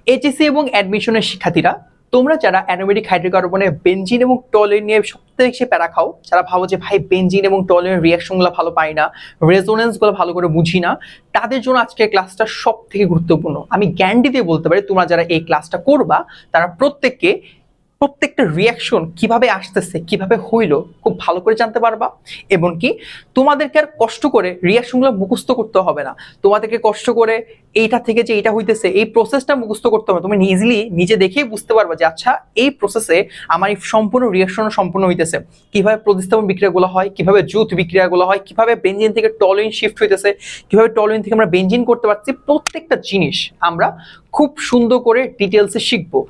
HSC এবং অ্যাডমিশনের শিক্ষার্থীরা, তোমরা যারা অ্যারোমেটিক হাইড্রোকার্বনের বেনজিন এবং টলিন নিয়ে সবথেকে বেশি প্যারা খাও, যারা ভাবো যে ভাই বেনজিন এবং টলিনের রিয়াকশনগুলো ভালো পাই না, রেজোনেন্সগুলো ভালো করে বুঝি না, তাদের জন্য আজকের ক্লাসটা সব থেকে গুরুত্বপূর্ণ। আমি গ্যারান্টি দিয়ে বলতে পারি তোমরা যারা এই ক্লাসটা করবা তারা প্রত্যেকটা রিয়াকশন কিভাবে আসতেছে, কিভাবে হইলো খুব ভালো করে জানতে পারবা। এবং কি তোমাদেরকে আর কষ্ট করে রিয়াকশনগুলো মুখস্থ করতে হবে না, তোমাদেরকে কষ্ট করে এইটা থেকে যে এটা হইতেছে এই প্রসেসটা মুখস্থ করতে হবে। তুমি ইজিলি নিজে দেখেই বুঝতে পারবা যে আচ্ছা এই প্রসেসে আমার এই সম্পূর্ণ রিয়াকশন সম্পূর্ণ হইতেছে, কিভাবে প্রতিস্থাপন বিক্রিয়াগুলো হয়, কিভাবে জুথ বিক্রিয়াগুলো হয়, কিভাবে বেনজিন থেকে টলিন শিফট হইতেছে, কিভাবে টলিন থেকে আমরা বেনজিন করতে পারছি, প্রত্যেকটা জিনিস আমরা খুব সুন্দর করে ডিটেলসে শিখবো।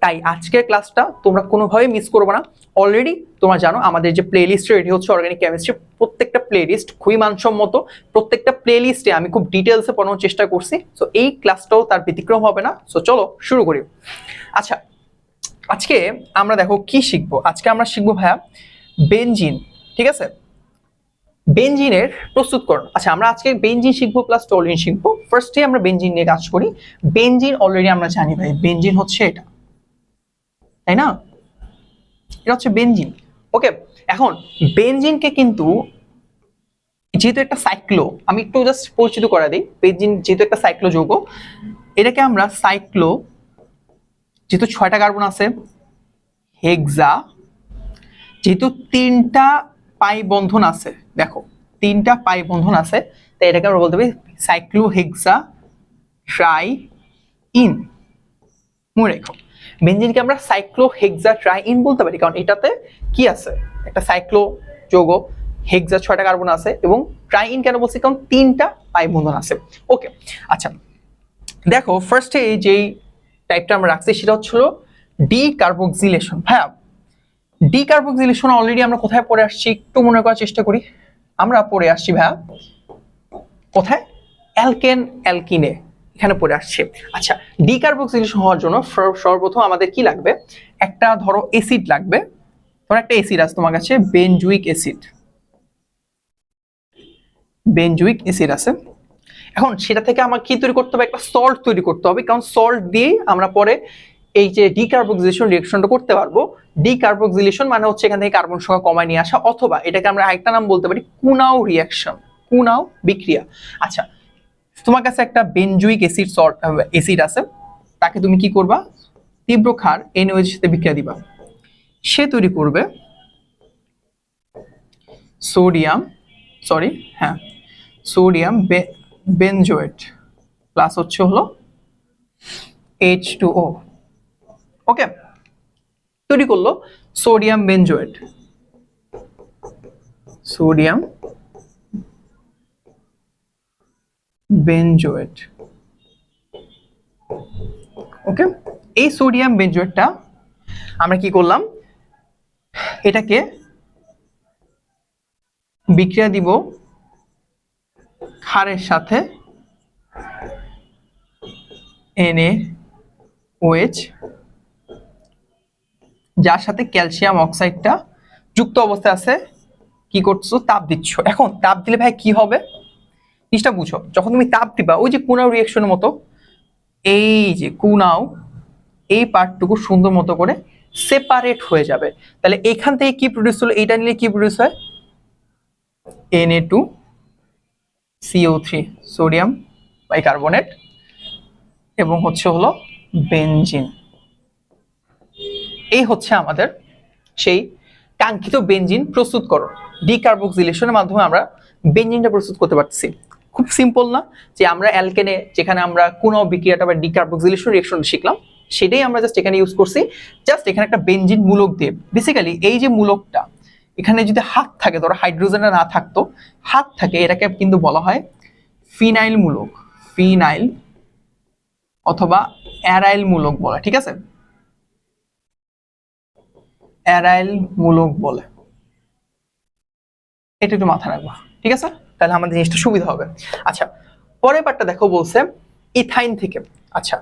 তাই আজকের ক্লাসটা তোমরা কোনোভাবেই মিস করবে না। অলরেডি তোমরা জানো আমাদের যে প্লে লিস্টে রেডি হচ্ছে অর্গানিক কেমিস্ট্রি, প্রত্যেকটা প্লে লিস্ট খুবই মানসম্মত, প্রত্যেকটা প্লে লিস্টে আমি খুব ডিটেলসে পড়ানোর চেষ্টা করছি। সো এই ক্লাসটাও তার ব্যতিক্রম হবে না। সো চলো শুরু করি। আচ্ছা, আজকে আমরা দেখো কি শিখবো। আজকে আমরা শিখবো ভাইয়া বেনজিন, ঠিক আছে, বেনজিনের প্রস্তুতকরণ। আচ্ছা, আমরা আজকে বেনজিন শিখবো প্লাস টলিন শিখবো। ফার্স্টে আমরা বেনজিন নিয়ে কাজ করি। বেনজিন অলরেডি আমরা জানি ভাই, বেনজিন হচ্ছে এটা, তাই না? এটা হচ্ছে বেনজিন। ওকে, এখন বেনজিনকে কিন্তু যেহেতু একটা সাইক্লো, আমি একটু জাস্ট পরিচিত করে দিই। বেনজিন যেহেতু একটা সাইক্লো যৌগ, এটাকে আমরা সাইক্লো, যেহেতু 6টা কার্বন আছে, হেক্সা, যেহেতু 3টা পাই বন্ধন আছে, দেখো 3টা পাই বন্ধন আছে, তাই এটাকে আমরা বলতে পারি সাইক্লো হেক্সা ট্রাই ইন। মনে রেখো, বেনজিনকে আমরা সাইক্লো হেক্সা ট্রাই ইন বলতে পারি, কারণ এটাতে কি আছে, একটা সাইক্লো যৌগ, হেক্সা 6টা কার্বন আছে, এবং ট্রাই ইন কেন বলছি, কারণ 3টা পাই বন্ধন আছে। ওকে, আচ্ছা দেখো ফার্স্টে যেই টাইপটা আমরা রাখছি সেটা হচ্ছিল ডিকার্বক্সিলেশন। হ্যাঁ, ডিকার্বক্সিলেশন অলরেডি আমরা কোথায় পড়ে আসছি একটু মনে করার চেষ্টা করি। আমরা পড়ে আসছি ভাইয়া কোথায়, অ্যালকেন অ্যালকিনে, এখানে পড়ে আসছে। আচ্ছা, ডিকার্বক্সিলেশন হওয়ার জন্য সর্বপ্রথম আমাদের কি লাগবে, একটা ধরো অ্যাসিড লাগবে। ধরো একটা অ্যাসিড আছে তোমার কাছে, বেনজুইক অ্যাসিড, বেনজুইক অ্যাসিড আছে। এখন সেটা থেকে আমার কি তৈরি করতে হবে, একটা সল্ট তৈরি করতে হবে, কারণ সল্ট দিয়ে আমরা পরে এই যে ডিকার্বক্সিলেশন রিঅ্যাকশনটা করতে পারবো। ডিকার্বক্সিলেশন মানে হচ্ছে এখান থেকে কার্বন সংখ্যা কমায় নিয়ে আসা, অথবা এটাকে আমরা আরেকটা নাম বলতে পারি কুনাও রিঅ্যাকশন, কুনাও বিক্রিয়া। আচ্ছা, তোমার কাছে একটা বেনজুইক অ্যাসিড অ্যাসিড আছে, তাকে তুমি কি করবা, তীব্র ক্ষার NaOH এর সাথে বিক্রিয়া দিবা, সে তৈরি করবে সোডিয়াম বেনজোয়েট প্লাস হচ্ছে হলো H2O। ওকে, তৈরি করলো সোডিয়াম বেনজোয়েট, সোডিয়াম বেনজোয়েট। ওকে, এই সোডিয়াম বেনজোয়েটটা আমরা কি করলাম, এটাকে বিক্রিয়া দিব ক্ষারের সাথে NaOH, যার সাথে ক্যালসিয়াম অক্সাইডটা যুক্ত অবস্থায় আছে। কি করছো, তাপ দিচ্ছ। এখন তাপ দিলে ভাই কি হবে জিনিসটা বুঝো, যখন তুমি তাপ দিবা ওই যে কুনাও রিঅ্যাকশনের মতো, এই যে কুনাও এই পার্টটুকু সুন্দর মতো করে সেপারেট হয়ে যাবে। তাহলে এখান থেকে কি প্রডিউস হলো, এইটা নিলে কি প্রডিউস হয়, Na2CO3, সোডিয়াম বাইকার্বনেট, এবং হচ্ছে হলো বেনজিন। এই হচ্ছে আমাদের সেই কাঙ্ক্ষিত বেনজিন প্রস্তুতকরণ। ডিকার্বক্সিলেশনের মাধ্যমে আমরা বেনজিনটা প্রস্তুত করতে পারছি। খুব সিম্পল না, যে আমরা অ্যালকেনে যেখানে আমরা কুনাও বিক্রিয়াটা বা ডিকার্বক্সিলেশন রিঅ্যাকশন শিখলাম, সেটাই আমরা জাস্ট এখানে ইউজ করছি। জাস্ট এখানে একটা বেনজিন মূলক দিয়ে, বেসিক্যালি এই যে মূলকটা এখানে যদি হাত থাকে, ধরো হাইড্রোজেনটা না থাকতো, হাত থাকে, এটাকে কিন্তু বলা হয় ফিনাইল মূলক, ফিনাইল অথবা অ্যারাইল মূলক বলে, ঠিক আছে, অ্যারাইল মূলক বলে। এটা একটু মাথায় রাখবা, ঠিক আছে, তাহলে আমাদের জিনিসটা সুবিধা হবে। আচ্ছা, পরের পার্টটা দেখো বলছে ইথাইন থেকে। আচ্ছা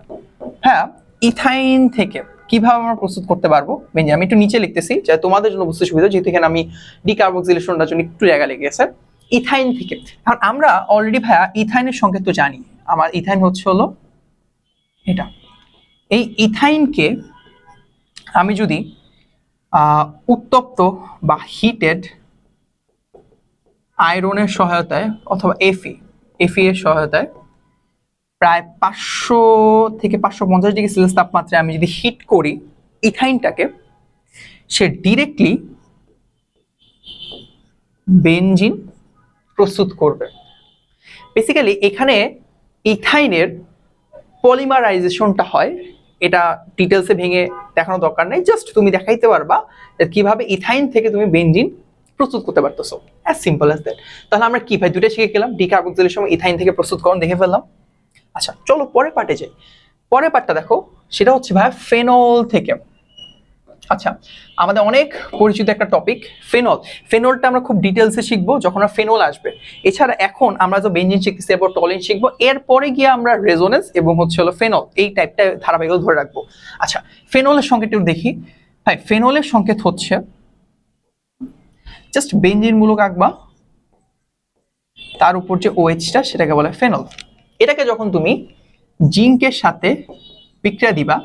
হ্যাঁ, ইথাইন থেকে কিভাবে আমরা প্রস্তুত করতে পারবো বেনজিন, আমি একটু নিচে লিখতেছি যে তোমাদের জন্য বুঝতে সুবিধা, যেহেতু এখানে আমি ডিকার্বক্সিলেশনটার জন্য একটু জায়গা লেগে গেছে। ইথাইন থেকে, কারণ আমরা অলরেডি ভাইয়া ইথাইনের সংকেত তো জানি, আমার ইথাইন হচ্ছে হলো এটা, এই ইথাইনকে আমি যদি উত্তপ্ত বা হিটেড আয়রনের সহায়তায় অথবা এফি এর সহায়তায় প্রায় 500 থেকে 550 ডিগ্রি সেলসিয়াস তাপমাত্রায় আমি যদি হিট করি ইথাইনটাকে, সে ডিরেক্টলি বেনজিন প্রস্তুত করবে। বেসিক্যালি এখানে ইথাইনের পলিমারাইজেশনটা হয়, এটা ডিটেলসে ভেঙে দেখানোর দরকার নেই, জাস্ট তুমি দেখাইতে পারবা কিভাবে ইথাইন থেকে তুমি বেনজিন প্রস্তুত করতে পারতেছো, অ্যাজ সিম্পল অ্যাজ দ্যাট। তাহলে আমরা কি ভাই দুটো শিখে গেলাম, ডিকার্বক্সিলেশন ইথাইন থেকে প্রস্তুতকরণ দেখে ফেললাম। আচ্ছা চলো পরের পার্টে যাই। পরের পার্টটা দেখো, সেটা হচ্ছে ভাই ফেনল থেকে। আচ্ছা আমাদের অনেক পরিচিত একটা টপিক ফেনল। ফেনলটা আমরা খুব ডিটেলসে শিখবো যখন আমরা ফেনল আসবে। এছাড়া এখন আমরা যে বেনজিন শিখতেছি, এরপর টলিন শিখবো, এরপরে গিয়ে আমরা রেজোনেন্স এবং হচ্ছে হলো ফেনল, এই টাইপটা ধারাবাহিক ধরে রাখবো। আচ্ছা ফেনলের সংকেত একটু দেখি ভাই। ফেনলের সংকেত হচ্ছে জাস্ট বেনজিন মূলক আঁকবা, তার উপর যে ওএইচটা সেটাকে বলে ফেনল। এটাকে যখন তুমি জিঙ্কের সাথে বিক্রিয়া দিবা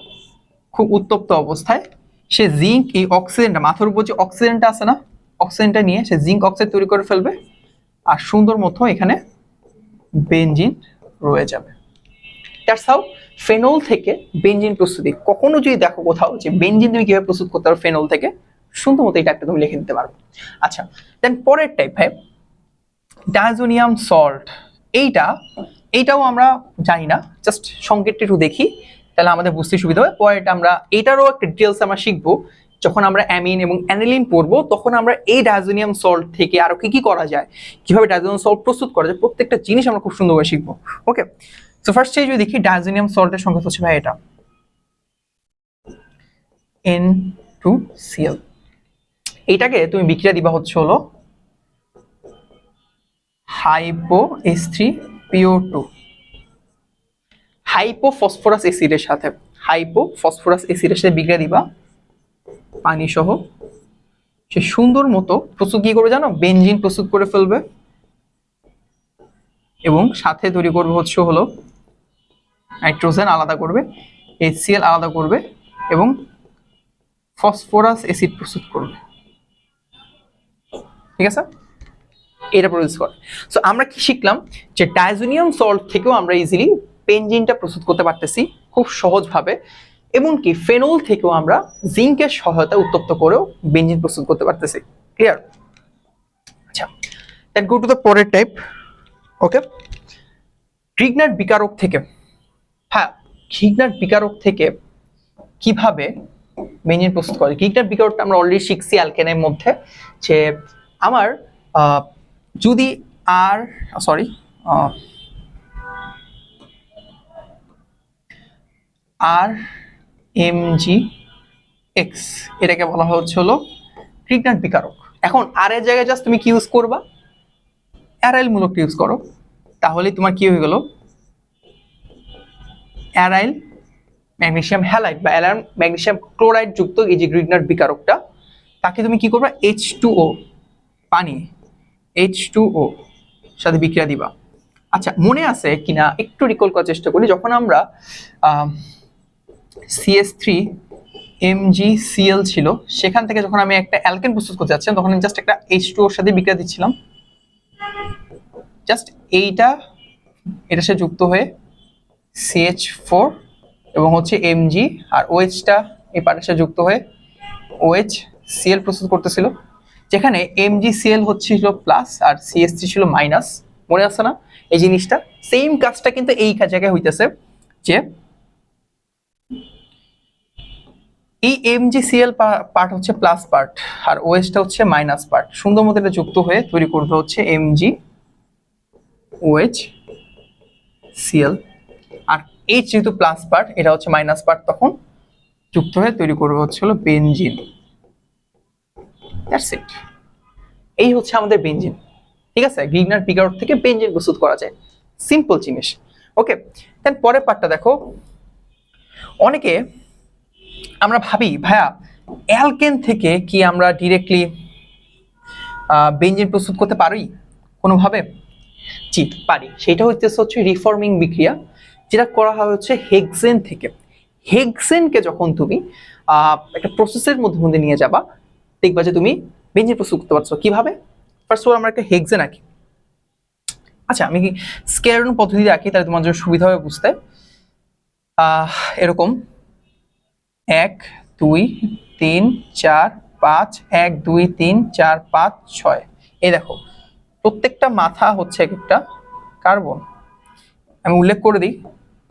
খুব উত্তপ্ত অবস্থায়, সে জিঙ্ক এই অক্সিজেনটা, মাথার উপর যে অক্সিজেনটা আছে না, অক্সিজেনটা নিয়ে সে জিঙ্ক অক্সাইড তৈরি করে ফেলবে, আর সুন্দর মতো এখানে বেনজিন রয়ে যাবে। দ্যাটস হাউ ফেনল থেকে বেনজিন প্রস্তুতি। কখনো যদি দেখো কোথাও যে বেনজিন তুমি কিভাবে প্রস্তুত করতে পারো ফেনল থেকে, সুন্দর মতো এই টাইপটা তুমি লিখে দিতে পারো। আচ্ছা দেন পরের টাইপ ভাই ডায়াজোনিয়াম সল্ট। এইটাও আমরা জানি না, জাস্ট সংকেতটা একটু দেখি তাহলে আমাদের বুঝতে সুবিধা হবে। পরে আমরা এটারও একটা ডিটেলস আমরা শিখবো যখন আমরা অ্যামিন এবং অ্যানিলিন পড়বো, তখন আমরা এই ডায়াজোনিয়াম সল্ট থেকে আরো কি কি করা যায়, কিভাবে ডায়াজোনিয়াম সল্ট প্রস্তুত করা যায়, প্রত্যেকটা জিনিস আমরা খুব সুন্দরভাবে শিখবো। ওকে সো ফার্স্ট যদি দেখি ডায়াজোনিয়াম সল্টের সংকেত হচ্ছে ভাই এটা N2Cl। এইটাকে তুমি বিক্রিয়া দিবা হচ্ছে হলো HypoH3PO2 হাইপোফসফরাস অ্যাসিডের সাথে, হাইপোফসফরাস অ্যাসিডের সাথে বিক্রিয়া দিবা পানি সহ, সে সুন্দর মতো প্রস্তুত কি করবে জানো, বেনজিন প্রস্তুত করে ফেলবে এবং সাথে তৈরি করবে হচ্ছে হলো নাইট্রোজেন আলাদা করবে, HCl আলাদা করবে এবং ফসফরাস অ্যাসিড প্রস্তুত করবে। ঠিক আছে, এটা প্রডিউস করে। সো আমরা কি শিখলাম যে ডায়াজোনিয়াম সল্ট থেকেও আমরা ইজিলি বেনজিনটা প্রস্তুত করতে পারতেছি খুব সহজভাবে, এমনকি ফেনল থেকেও আমরা জিঙ্কের সহায়তা উত্তপ্ত করেও বেনজিন প্রস্তুত করতে পারতেছি। ক্লিয়ার? আচ্ছা দেন গো টু দ্য পরের টাইপ। ওকে গ্রিগনার্ড বিকারক থেকে। হ্যাঁ গ্রিগনার্ড বিকারক থেকে কিভাবে বেনজিন প্রস্তুত করে, গ্রিগনার্ড বিকারকটা আমরা অলরেডি শিখছি অ্যালকেনের মধ্যে, যে আমার যদি RMgX এটাকে বলা হচ্ছে হলো গ্রিগনার্ড বিকারক। এখন আর এর জায়গায় জাস্ট তুমি কি ইউজ করবা, অ্যারাইল মূলক ইউজ করো, তাহলে তোমার কি হয়ে গেল অ্যারাইল ম্যাগনেসিয়াম হ্যালাইড বা অ্যারাইল ম্যাগনেসিয়াম ক্লোরাইড যুক্ত এই যে গ্রিগনার্ড বিকারকটা, তাকে তুমি কি করবা H2O পানি H2O সাথে বিক্রিয়া দিবা। আচ্ছা মনে আছে কিনা একটু রিকল করার চেষ্টা করি, যখন আমরা CH3MgCl ছিল সেখান থেকে যখন আমি একটা অ্যালকেন প্রস্তুত করতে যাচ্ছিলাম, তখন আমি জাস্ট একটা H2O এর সাথে বিক্রিয়া দিচ্ছিলাম, জাস্ট এটার সাথে যুক্ত হয়ে CH4 এবং হচ্ছে Mg আর OH-টা এই পার্টের সাথে যুক্ত হয়ে OHCl প্রস্তুত করতেছিল, যেখানে MgCl হচ্ছিল প্লাস আর CH3 ছিল মাইনাস। মনে আছে না এই জিনিসটা? সেম কাজটা কিন্তু এই জায়গায় হইতেছে, যে এই MgCl পার্ট হচ্ছে প্লাস পার্ট আর OH-টা হচ্ছে মাইনাস পার্ট, সুন্দর মতো এটা যুক্ত হয়ে তৈরি করবে হচ্ছে MgOHCl, আর H যেহেতু প্লাস পার্ট এটা হচ্ছে মাইনাস পার্ট, তখন যুক্ত হয়ে তৈরি করবে হচ্ছে হলো বেনজিন। দ্যাটস ইট, এই হচ্ছে আমাদের বেনজিন। ঠিক আছে, গ্রিগনার্ড বিকারক থেকে বেনজিন প্রস্তুত করা যায়, সিম্পল জিনিস। ওকে দেন পরের পার্টটা দেখো। অনেকে আমরা ভাবি ভাইয়া অ্যালকেন থেকে কি আমরা ডিরেক্টলি বেনজিন প্রস্তুত করতে পারি কোনোভাবে? জি পারি, সেটা হচ্ছে রিফর্মিং বিক্রিয়া, যেটা করা হয় হচ্ছে হেক্সেন থেকে। হেক্সেনকে যখন তুমি একটা প্রসেসের মধ্যে নিয়ে যাবা, দেখবা যে তুমি বেঞ্জিন প্রস্তুত করতে পারছো। কিভাবে? ফার্স্ট অফ অল আমরা একটা হেক্সেন আঁকি। আচ্ছা, আমি স্কেয়ার পদ্ধতিতে আঁকি, তাহলে তোমার জন্য সুবিধা হবে বুঝতে। এরকম 1 2 3 4 5, 1 2 3 4 5 6। এই দেখো, প্রত্যেকটা মাথা হচ্ছে এক একটা কার্বন। আমি উল্লেখ করে দিই,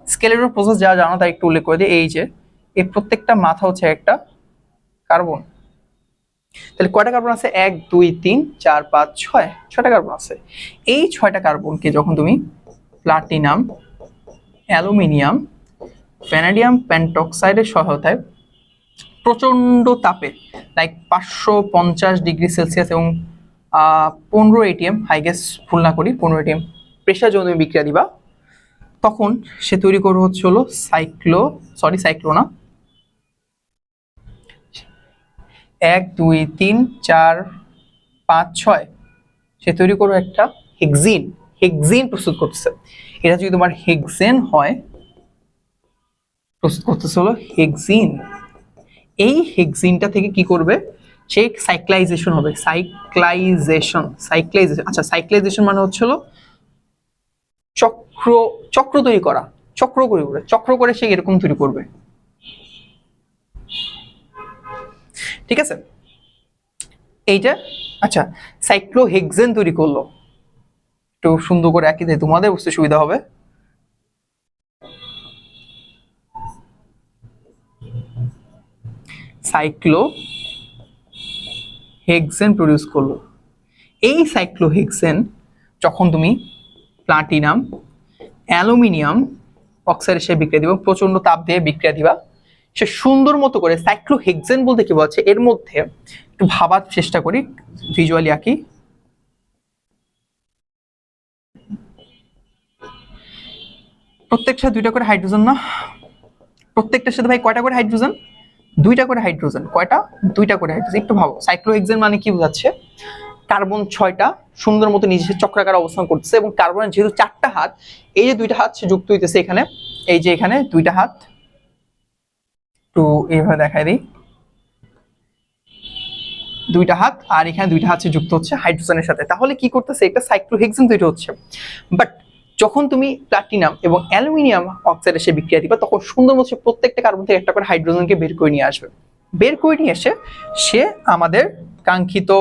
স্কেলেটন প্রসেস যা জানো তাই একটু উল্লেখ করে দিই। এই যে এই প্রত্যেকটা মাথা হচ্ছে একটা কার্বন। তাহলে কয়টা কার্বন আছে? 1 2 3 4 5 6, 6টা কার্বন আছে। এই 6টা কার্বনকে যখন তুমি প্লাটিনাম, অ্যালুমিনিয়াম, ভ্যানাডিয়াম পেন্টক্সাইডের সহায়তায় প্রচন্ড তাপে, লাইক 550 ডিগ্রি সেলসিয়াস এবং 15 ATM, আই গেস ভুল না করি 15 ATM প্রেশার যখন তুমি বিক্রিয়া দিবা, তখন সে তৈরি করবে হচ্ছে হলো সাইক্লো না, 1 2 3 4 5 6, সে তৈরি করবে একটা হেক্সিন প্রস্তুত করতেছে। এটা যদি তোমার হেক্সেন হয়, প্রস্তুত করতেছে হলো হেক্সিন। এই হেক্সিনটা থেকে কি করবে? সে সাইক্লাইজেশন হবে। সাইক্লাইজেশন। আচ্ছা, সাইক্লাইজেশন মানে হচ্ছে হলো চক্র তৈরি করা। চক্র করে সে এরকম তৈরি করবে। ঠিক আছে, এইটা আচ্ছা সাইক্লোহেক্সেন তৈরি করলো। একটু সুন্দর করে আঁকি দেয়, তোমাদের বুঝতে সুবিধা হবে। সাইক্লোহেক্সেন প্রডিউস করলো। এই সাইক্লোহেক্সেন যখন তুমি প্লাটিনাম, অ্যালুমিনিয়াম অক্সাইডের সাথে বিক্রিয়া দিবা, প্রচন্ড তাপ দিয়ে বিক্রিয়া দিবা, সে সুন্দর মতো করে সাইক্লোহেক্সেন বলতে কি বলছে, এর মধ্যে একটু ভাবার চেষ্টা করি, ভিজুয়ালি আঁকি। প্রত্যেকটা 2টা করে হাইড্রোজেন না? প্রত্যেকটার সাথে ভাই কয়টা করে হাইড্রোজেন? 2টা করে হাইড্রোজেন। কয়টা? 2টা করে হাইড্রোজেন। একটু ভাবো, সাইক্লোহেক্সেন মানে কি বোঝাচ্ছে? কার্বন 6টা সুন্দর মতো নিজস্ব চক্রাকার অবস্থান করতেছে, এবং কার্বনের যেহেতু 4টা হাত, এই যে 2টা হাত যুক্ত হইতেছে এখানে, এই যে এখানে 2টা হাত, একটু এইভাবে দেখাই দিই, 2টা হাত, আর এখানে 2টা হাত যুক্ত হচ্ছে হাইড্রোজেনের সাথে। তাহলে কি করতেছে? একটা সাইক্লোহেক্সেন তৈরি হচ্ছে। বাট যখন তুমি প্লাটিনাম এবং অ্যালুমিনিয়াম অক্সাইডের সাথে বিক্রিয়া দিবা, তখন সুন্দর মতো প্রত্যেকটা কার্বন থেকে একটা করে হাইড্রোজেনকে বের করে নিয়ে আসবে। বের করে নিয়ে এসে সে আমাদের কাঙ্ক্ষিত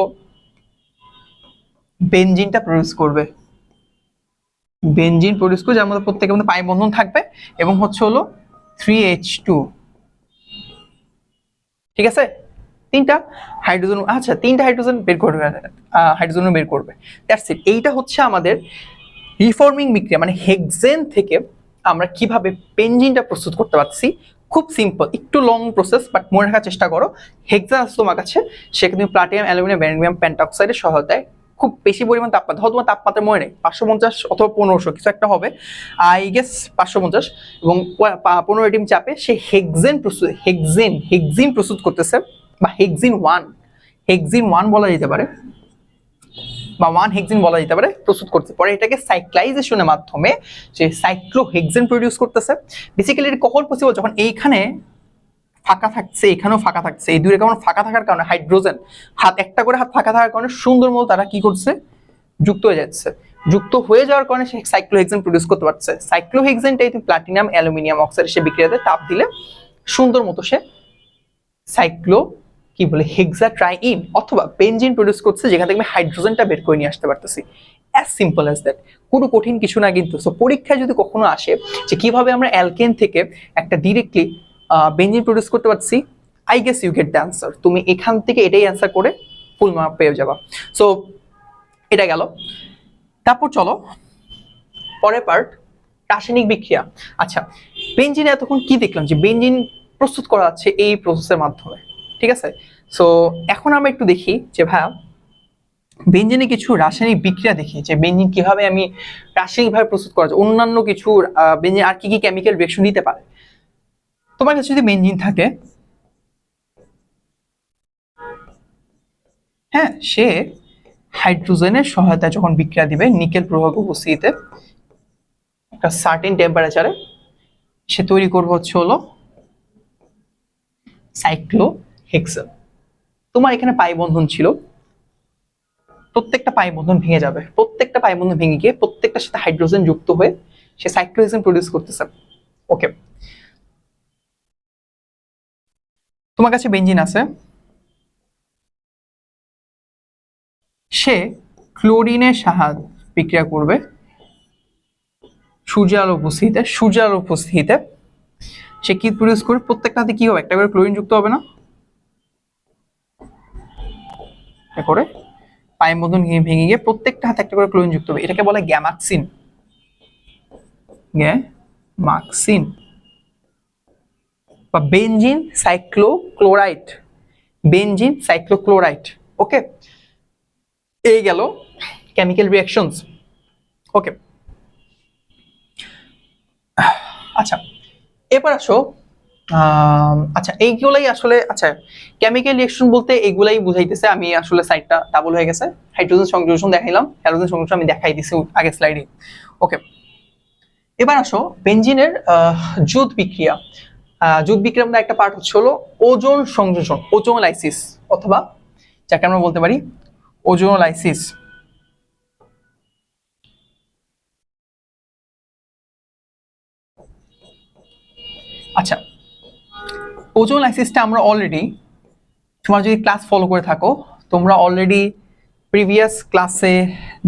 বেনজিনটা প্রডিউস করবে। বেনজিন প্রডিউস করে যার মধ্যে প্রত্যেকের মধ্যে পাই বন্ধন থাকবে, এবং হচ্ছে হলো 3H2। ঠিক আছে, 3টা হাইড্রোজেন, আচ্ছা 3টা হাইড্রোজেন বের করবে, হাইড্রোজেন বের করবে। That's it. এইটা হচ্ছে আমাদের রিফর্মিং বিক্রিয়া, মানে হেক্সেন থেকে আমরা কিভাবে বেনজিনটা প্রস্তুত করতে পারছি। খুব সিম্পল, একটু লং প্রসেস, বাট মনে রাখার চেষ্টা করো। হেক্সেন আছে তোমার কাছে, সেখানে তুমি প্লাটিনাম, অ্যালুমিনিয়াম, ভ্যানাডিয়াম পেন্টক্সাইডের সহায়তায় খুব বেশি পরিমাণ তাপমাত্রা, ধরো তোমার তাপমাত্রা মনে নেই, 550 অথবা 1500 কিছু একটা হবে, আই গেস 550, এবং 15 ATM চাপে সে হেক্সিন প্রস্তুত করতেছে, বা হেক্সিন ওয়ান বলা যেতে পারে, বা 1 হেক্সিন বলা যেতে পারে, প্রস্তুত করতে পারে। এটাকে সাইক্লাইজেশনের মাধ্যমে যে সাইক্লোহেক্সেন প্রডিউস করতেছে। বেসিক্যালি এটা কখন পসিবল? যখন এইখানে ফাঁকা থাকছে, এখানেও ফাঁকা থাকছে, এই দুই কেমন ফাঁকা থাকার কারণে হাইড্রোজেন হাত, একটা করে হাত ফাঁকা থাকার কারণে সুন্দর মতো তারা কি করছে? যুক্ত হয়ে যাচ্ছে। যুক্ত হয়ে যাওয়ার কারণে সে সাইক্লোহেক্সেন প্রডিউস করতে পারছে। সাইক্লোহেক্সেনটাই তুমি প্লাটিনাম, অ্যালুমিনিয়াম অক্সাইডের সে বিক্রিয়াতে তাপ দিলে সুন্দর মতো সে সাইক্লো কি বলে হেক্সাট্রাইন অথবা বেনজিন প্রডিউস করছে, যেখান থেকে আমি হাইড্রোজেনটা বের করে নিয়ে আসতে পারতেছি। অ্যাজ সিম্পল অ্যাজ দ্যাট, কোনো কঠিন কিছু না কিন্তু। সো পরীক্ষায় যদি কখনো আসে যে কিভাবে আমরা অ্যালকেন থেকে একটা ডিরেক্টলি বেনজিন প্রডিউস করতে পারছি, I guess you get the answer. তুমি এখান থেকে এটাই অ্যান্সার করে ফুল মার্ক পেয়ে যাবা। সো এটা গেল। তারপর চলো পরের পার্ট, রাসায়নিক বিক্রিয়া। আচ্ছা, বেনজিনে এতক্ষণ কি দেখলাম? যে বেনজিন প্রস্তুত করা হচ্ছে এই প্রসেসের মাধ্যমে। ঠিক আছে, সো এখন আমরা একটু দেখি যে ভাইয়া বেনজিনে কিছু রাসায়নিক বিক্রিয়া দেখি, যে বেনজিন কিভাবে আমি রাসায়নিকভাবে প্রস্তুত করা যায়, অন্যান্য কিছু বেনজিন আর কি কি কেমিক্যাল রিঅ্যাকশন দিতে পারে। তোমার কাছে যদি বেনজিন থাকে, হ্যাঁ, সে হাইড্রোজেনের সহায়তায় যখন বিক্রিয়া দিবে নিকেল প্রভাবক উপস্থিতিতে একটা সার্টেন টেম্পারেচারে, সে তৈরি করবে হচ্ছে হলো সাইক্লোহেক্সেন। তোমার এখানে পাই বন্ধন ছিল, প্রত্যেকটা পাই বন্ধন ভেঙে যাবে, প্রত্যেকটা পাই বন্ধন ভেঙে গিয়ে প্রত্যেকটার সাথে হাইড্রোজেন যুক্ত হয়ে সে সাইক্লোহেক্সেন প্রডিউস করতেছে। ওকে, তোমার কাছে বেঞ্জিন আছে, সে ক্লোরিনের সাহায্যে বিক্রিয়া করবে সূর্যালোর উপস্থিতিতে। সূর্যালোর উপস্থিতিতে সে কি প্রডিউস করে, প্রত্যেকটাতে কি হবে, একটা করে ক্লোরিন যুক্ত হবে না, করে পাই বন্ধন ভেঙে গিয়ে প্রত্যেকটা হাতে একটা করে ক্লোরিন যুক্ত হবে, এটাকে বলে গ্যামাক্সিন। গ্যামাক্সিন বা বেনজিন সাইক্লোক্লোরাইড, বেনজিন সাইক্লোক্লোরাইড। ওকে, এই গেল কেমিক্যাল রিঅ্যাকশনস। ওকে, আচ্ছা এবার আসো, আচ্ছা এইগুলাই আসলে, আচ্ছা কেমিক্যাল রিঅ্যাকশন বলতে এগুলাই বুঝাইতেছে। আমি আসলে সাইডটা ডাবল হয়ে গেছে, হাইড্রোজেন সংযোজন দেখাইলাম, হ্যালোজেন সংযোজন আমি দেখাই দিছি আগের স্লাইডে। ওকে, এবার আসো বেনজিনের যুত বিক্রিয়া। যুত বিক্রিয়ার মধ্যে একটা পার্ট হচ্ছে হলো ওজোন সংযোজন, ওজোনলাইসিস, অথবা যাকে আমরা বলতে পারি ওজোনলাইসিস। আচ্ছা, ওজোনলাইসিসটা আমরা অলরেডি, তোমরা যদি ক্লাস ফলো করে থাকো তোমরা অলরেডি প্রিভিয়াস ক্লাসে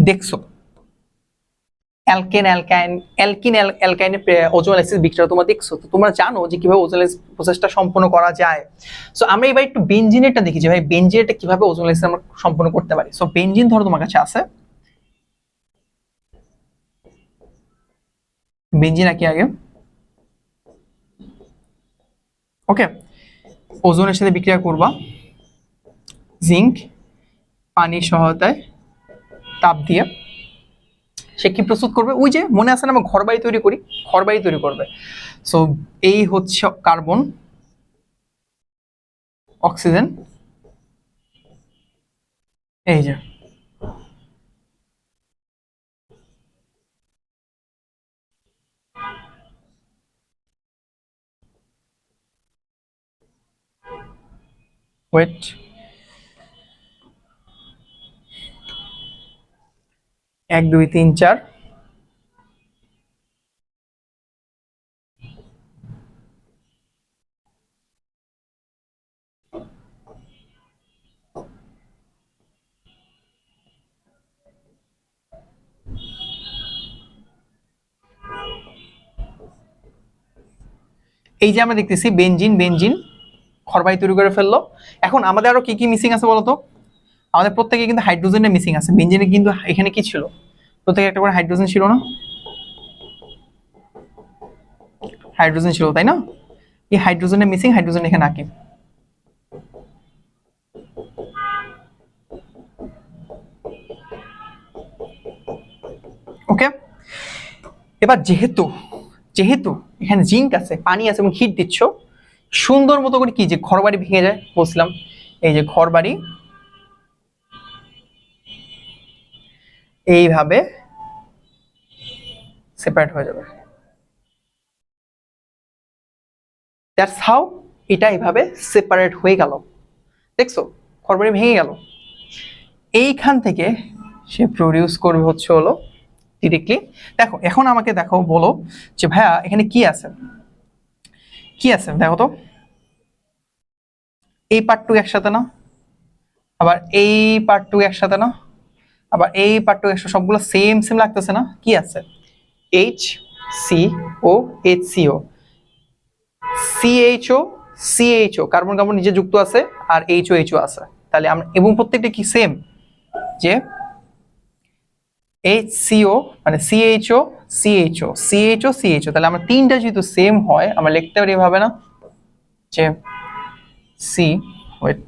দেখছো অ্যালকেন অ্যালকাইন, অ্যালকিন অ্যালকাইনের ওজোনলাইসিস বিক্রিয়া তোমরা দেখছো, তো তোমরা জানো যে কিভাবে ওজোনলাইসিস প্রসেসটা সম্পন্ন করা যায়। সো আমরা এবার একটু বেনজিনেরটা দেখি যে ভাই বেনজিনেরটা কিভাবে ওজোনলাইসিস আমরা সম্পন্ন করতে পারি। সো বেনজিন ধরো তোমার কাছে আছে, বেনজিন আঁকি আগে। ওকে, ওজোনের সাথে বিক্রিয়া করবা জিঙ্ক পানির সহায়তায় তাপ দিয়ে। সে কি প্রস্তুত করবে, ওই যে মনে আছে না আমরা ঘরবাড়ি তৈরি করি, ঘরবাড়ি তৈরি করবে। সো এই হচ্ছে কার্বন, অক্সিজেন, এই যে ওয়েট, 1 2 3 4, এই যে আমরা দেখতেছি বেনজিন, বেনজিন ঘরবাড়ি তৈরি করে ফেললো। এখন আমাদের আরো কি কি মিসিং আছে বলতো, আমাদের প্রত্যেকে কিন্তু হাইড্রোজেনের মিসিং আছে, বেনজিনে কিন্তু এখানে কি ছিল, প্রত্যেকে একটা করে হাইড্রোজেন ছিল না, হাইড্রোজেন ছিল তাই না, এই হাইড্রোজেনের মিসিং, হাইড্রোজেন এখানে আঁকি। ওকে, এবার যেহেতু যেহেতু এখানে জিঙ্ক আছে, পানি আছে এবং হিট দিচ্ছ, সুন্দর মতো করে কি যে ঘরবাড়ি ভেঙে যায় বলছিলাম, এই যে ঘরবাড়ি এইভাবে সেপারেট হয়ে যাবে। দ্যাটস হাউ এটা এইভাবে সেপারেট হয়ে গেল, দেখছো ঘরবাড়ি ভেঙে গেল। এইখান থেকে সে প্রডিউস করবে হচ্ছে হলো ডিরেক্টলি। দেখো এখন আমাকে দেখো, বলো যে ভাইয়া এখানে কি আছে, কি আছে দেখো তো, এই পার্টটুকু একসাথে না, আবার এই পার্টটুকু একসাথে না, আবার এই পার্টটুকু একসাথে, সবগুলো সেম সেম লাগতেছে না, কি আছে, H C O H C O, CHO CHO, carbon carbon নিজে যুক্ত আছে আর এইচও এইচও আছে, তাহলে আমরা এবং প্রত্যেকটা কি সেম, যে এইচসিও মানে সিএইচও সিএইচও সিএইচও সিএইচও, তাহলে আমরা তিনটা যেহেতু সেম হয় আমরা লিখতে পারি এভাবে না, যে সি ওয়েট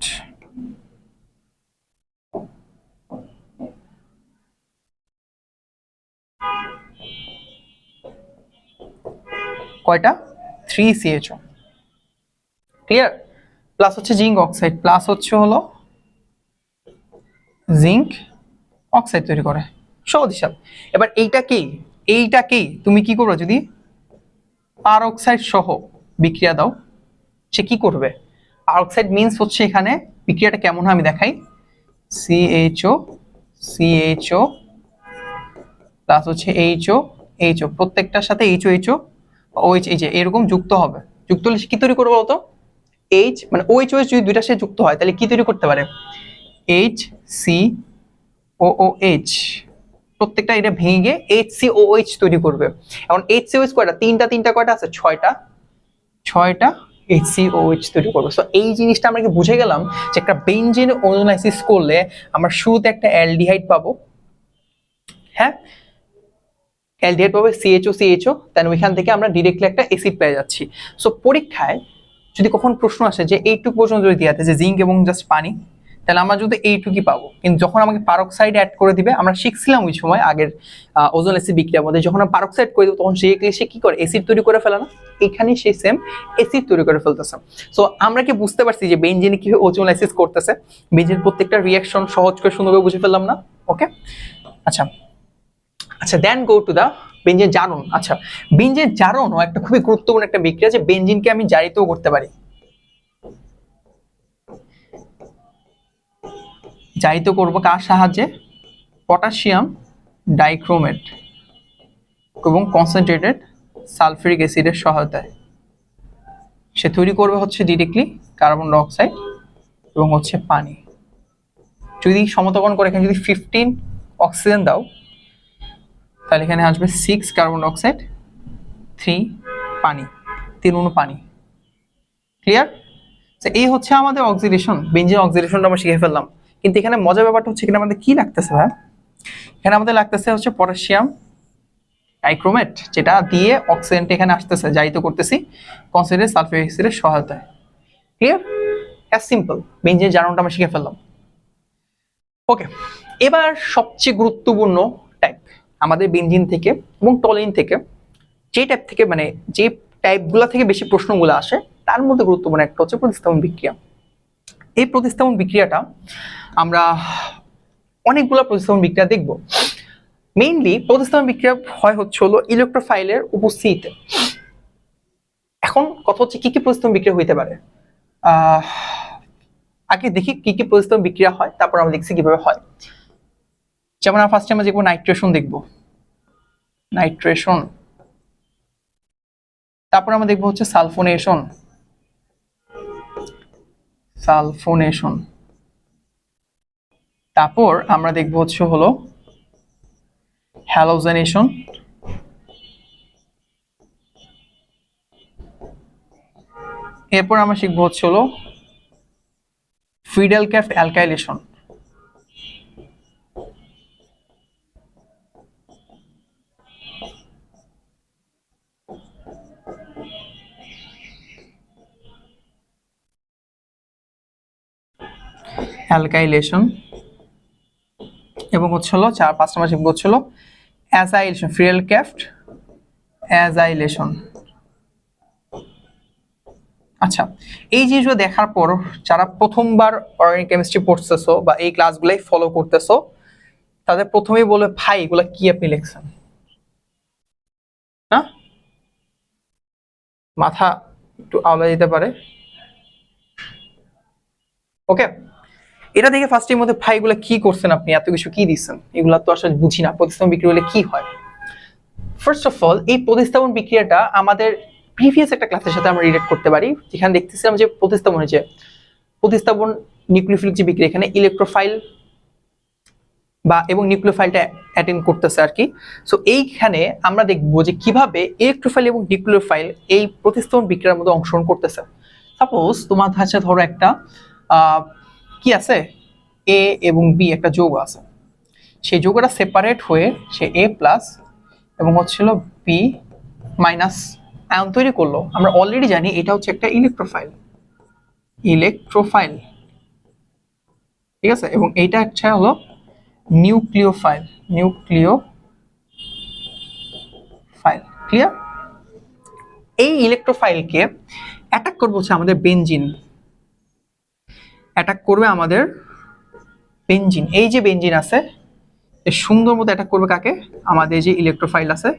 কয়টা, 3CHO, ক্লিয়ার। প্লাস হচ্ছে জিঙ্ক অক্সাইড, প্লাস হচ্ছে হলো জিঙ্ক অক্সাইড তৈরি করে, সহজ হিসাব। এবার এইটাকেই তুমি কি করবে, যদি পারঅক্সাইড সহ বিক্রিয়া দাও, সে কি করবে, পারক্সাইড মিন্স হচ্ছে এখানে বিক্রিয়াটা কেমন হয় আমি দেখাই। CHO CHO প্লাস হচ্ছে HO প্রত্যেকটার সাথে HO OH এই যে এরকম যুক্ত হবে। যুক্ত হলে কি তৈরি করবো বলতো? H মানে OH যদি দুইটার সাথে যুক্ত হয় তাহলে কি তৈরি করতে পারে? HCOOH। প্রত্যেকটা এটা ভেঙে গিয়ে HCOOH তৈরি করবে। এখন HCOH কয়টা? তিনটা কয়টা আছে? ছয়টা HCOH তৈরি করবে। সো এই জিনিসটা আমরা কি বুঝে গেলাম যে একটা বেনজিন ওজোনাইসিস করলে আমরা শুরুতে একটা অ্যালডিহাইড পাবো। হ্যাঁ, অ্যালডিহাইড পাবো CHO দেন ওইখান থেকে আমরা ডিরেক্টলি একটা অ্যাসিড পেয়ে যাচ্ছি। সো পরীক্ষায় যদি কখন প্রশ্ন আসে যে এইটুকু পর্যন্ত যদি দেওয়া আছে যে জিঙ্ক এবং জাস্ট পানি, তাহলে আমরা যদি এইটুকুই পাবো। কিন্তু যখন আমাকে পারক্সাইড অ্যাড করে দিবে, আমরা শিখছিলাম ওই সময় আগের ওজোন অ্যাসিড বিক্রিয়ার মধ্যে, যখন আমরা পারক্সাইড করে দেবো তখন সে কি করে? অ্যাসিড তৈরি করে ফেলে না? এখানে সে সেম অ্যাসিড তৈরি করে ফেলতেছে। সো আমরা কি বুঝতে পারছি যে বেনজিনে কিভাবে ওজোন অ্যাসিড করতেছে? বেনজিন প্রত্যেকটা রিঅ্যাকশন সহজ করে সুন্দরভাবে বুঝে ফেললাম না? ওকে, আচ্ছা দেন গো টু দা বেনজিন জারণ। আচ্ছা, বেনজিন জারণও একটা খুবই গুরুত্বপূর্ণ একটা বিক্রিয়া, যে বেনজিনকে আমি জারিতও করতে পারি। জারিত করব কার সাহায্যে? পটাশিয়াম ডাইক্রোমেট এবং কনসেন্ট্রেটেড সালফিউরিক অ্যাসিডের সহায়তায়। সে তৈরি করবে হচ্ছে ডিরেক্টলি কার্বন ডাই অক্সাইড এবং হচ্ছে পানি। যদি সমতকরণ করে এখানে যদি 15 অক্সিজেন দাও, তাহলে এখানে আসবে 6 কার্বন ডাই অক্সাইড, 3 পানি, 3 অণু পানি। ক্লিয়ার? এই হচ্ছে আমাদের অক্সিডেশন। বেনজিন অক্সিডেশনটা আমরা শিখে ফেললাম। কিন্তু এখানে মজার ব্যাপারটা হচ্ছে এখানে আমাদের কি লাগতেছে ভাই? এখানে আমাদের লাগতেছে হচ্ছে পটাশিয়াম ডাইক্রোমেট, যেটা দিয়ে অক্সিজেনটা এখানে আসতেছে, জারিত করতেছি কনসেন্ট্রেটেড সালফিউরিক অ্যাসিডের সহায়তায়। ক্লিয়ার? As simple. বেনজিন জারণটা আমরা শিখে ফেললাম। ওকে, এবার সবচেয়ে গুরুত্বপূর্ণ টাইপ আমাদের বেনজিন থেকে এবং টলিন থেকে, যে টাইপ থেকে মানে যে টাইপগুলো থেকে বেশি প্রশ্নগুলো আসে তার মধ্যে গুরুত্বপূর্ণ একটা হচ্ছে প্রতিস্থাপন বিক্রিয়া। এই প্রতিস্থাপন বিক্রিয়াটা আমরা অনেকগুলো প্রতিস্থাপন বিক্রিয়া দেখব। মেইনলি প্রতিস্থাপন বিক্রিয়া হয় হচ্ছে হলো ইলেকট্রোফাইলের উপস্থিতিতে। এখন কথা হচ্ছে কি কি প্রতিস্থাপন বিক্রিয়া হইতে পারে। আগে দেখি কি কি প্রতিস্থাপন বিক্রিয়া হয়, তারপর আমরা দেখছি কিভাবে হয়। যেমন ফার্স্টে আমরা দেখবো নাইট্রেশন দেখবো, নাইট্রেশন। তারপর আমরা দেখবো হচ্ছে সালফোনেশন, সালফোনেশন। তারপর আমরা দেখবো হচ্ছে হলো হ্যালোজেনেশন। এরপর আমরা শিখবো হচ্ছে হলো ফিডেলক্যাফ অ্যালকাইলেশন। অ্যালকাইলেশন এবং হচ্ছে হলো 4-5 নম্বর শিখবো হচ্ছে হলো অ্যাজাইলেশন, ফিডেলক্যাফ অ্যাজাইলেশন। আচ্ছা, এই জিনিসগুলো দেখার পর যারা প্রথমবার অর্গানিক কেমিস্ট্রি পড়তেছো বা এই ক্লাসগুলাই ফলো করতেছো, তাদের প্রথমেই বলে ভাই এগুলা কি আপনি লিখছেন না? মাথা একটু আওলা দিতে পারে। ওকে, এটা দেখে ফার্স্টের মধ্যে ভাই এগুলা কি করছেন আপনি, এত কিছু কি দিচ্ছেন, এগুলা তো আসলে বুঝি না, প্রতিস্থাপন বিক্রিয়া হলে কি হয়। ফার্স্ট অফ অল, এই প্রতিস্থাপন বিক্রিয়াটা আমাদের প্রিভিয়াস একটা ক্লাসের সাথে আমরা রিলেট করতে পারি, যেখানে দেখতেছিলাম যে প্রতিস্থাপন নিউক্লিওফিলিক যে বিক্রিয়া, এখানে ইলেকট্রোফাইল বা এবং নিউক্লিওফাইলটা অ্যাটেন্ড করতেছে আর কি। সো এইখানে আমরা দেখবো যে কিভাবে ইলেকট্রোফাইল এবং নিউক্লিওফাইল এই প্রতিস্থাপন বিক্রিয়ার মধ্যে অংশগ্রহণ করতেছে। সাপোজ তোমার কাছে ধরো একটা কি আছে, এ এবং বি একটা যৌগ আছে, সেই যৌগটা সেপারেট হয়ে সে এ প্লাস এবং হচ্ছিল বি মাইনাস আয়ন তৈরি করলো। আমরা অলরেডি জানি এটা হচ্ছে একটা ইলেকট্রোফাইল, ঠিক আছে, এবং এইটা একটা হলো নিউক্লিওফাইল, ক্লিয়ার? এই ইলেকট্রোফাইলকে অ্যাটাক করবে হচ্ছে আমাদের বেনজিন, অ্যাটাক করবে আমাদের বেনজিন। এই যে বেনজিন আছে সুন্দর মতো অ্যাটাক করবে কাকে? আমাদের যে ইলেকট্রোফাইল আছে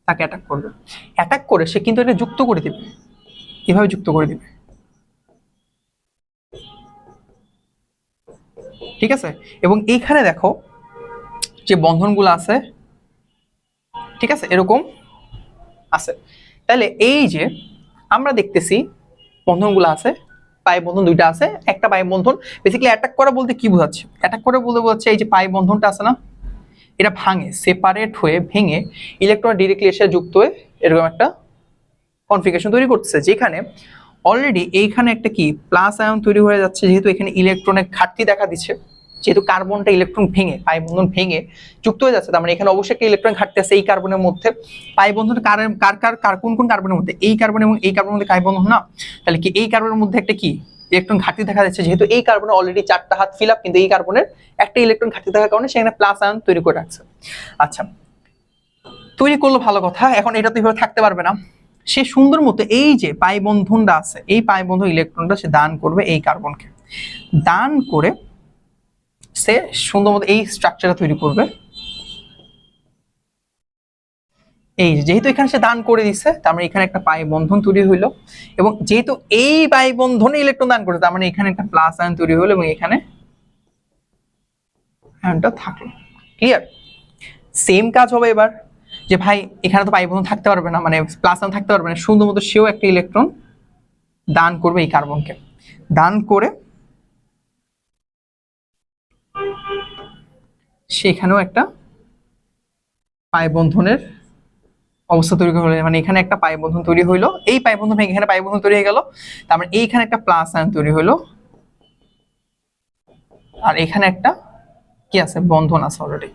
তাকে অ্যাটাক করবে। অ্যাটাক করে সে কিন্তু এটা যুক্ত করে দিবে, এভাবে যুক্ত করে দিবে। ঠিক আছে, এবং এইখানে দেখো যে বন্ধনগুলো আছে, ঠিক আছে, এরকম আছে। তাহলে এই যে আমরা দেখতেছি বন্ধনগুলো আছে, পাই বন্ধন দুইটা আছে, একটা পাই বন্ধন বেসিক্যালি অ্যাটাক করা বলতে কি বোঝাচ্ছে, অ্যাটাক করে বলতে বোঝাচ্ছে এই যে পাই বন্ধনটা আছে না, এটা ভাঙে, সেপারেট হয়ে ভেঙে ইলেকট্রন ডিরেক্টলি এসে যুক্ত হয়ে এরকম একটা কনফিগারেশন তৈরি করতেছে, যেখানে অলরেডি এইখানে একটা কি প্লাস আয়ন তৈরি হয়ে যাচ্ছে, যেহেতু এখানে ইলেকট্রনের ঘাটতি দেখা দিচ্ছে, যেহেতু কার্বনটা ইলেকট্রন ভেঙে পাই বন্ধন ভেঙে যুক্ত হয়ে যাচ্ছে, তার মানে এখানে অবশ্যই একটা ইলেকট্রন ঘাটতি আছে এই কার্বনের মধ্যে। পাই বন্ধন কার কার কার কার কোন কোন কার্বনের মধ্যে, এই কার্বন এবং এই কার্বনের মধ্যে পাই বন্ধন না, তাহলে কি এই কার্বনের মধ্যে একটা কি ইলেকট্রন ঘাটতি দেখা যাচ্ছে, যেহেতু এই কার্বনে অলরেডি 4টা হাত ফিল আপ, কিন্তু এই কার্বনের একটা ইলেকট্রন ঘাটতি থাকার কারণে সেখানে প্লাস আয়ন তৈরি করে রাখছে। আচ্ছা, তৈরি করলো ভালো কথা, এখন এটা তো এভাবে থাকতে পারবে না, সে সুন্দর মতো এই যে পাই বন্ধনটা আছে, এই পাই বন্ধন ইলেকট্রনটা সে দান করবে এই কার্বনকে, দান করে সে সুন্দর মতো এই স্ট্রাকচারটা তৈরি করবে। এই যেহেতু এখানে সে দান করে দিচ্ছে, তার মানে এখানে একটা পাই বন্ধন তৈরি হইলো, এবং যেহেতু এই পাই বন্ধনে ইলেকট্রন দান করে, তার মানে এখানে একটা প্লাস আয়ন তৈরি হলো, এবং এখানে আয়নটা থাকলো। ক্লিয়ার? সেম কাজ হবে এবার, যে ভাই এখানে তো পাই বন্ধন থাকতে পারবে না, মানে প্লাস আয়ন থাকতে পারবে না, সুন্দর মতো সেও একটা ইলেকট্রন দান করবে এই কার্বনকে, দান করে সেখানেও একটা পাই বন্ধনের অবস্থা তৈরি হলো, মানে এখানে একটা পাই বন্ধন তৈরি হইলো, এই পাই বন্ধন ভেঙে এখানে পাই বন্ধন তৈরি হয়ে গেল, তার মানে এইখানে একটা প্লাস আয়ন তৈরি হইলো, আর এখানে একটা কি আছে বন্ধন আছে অলরেডি।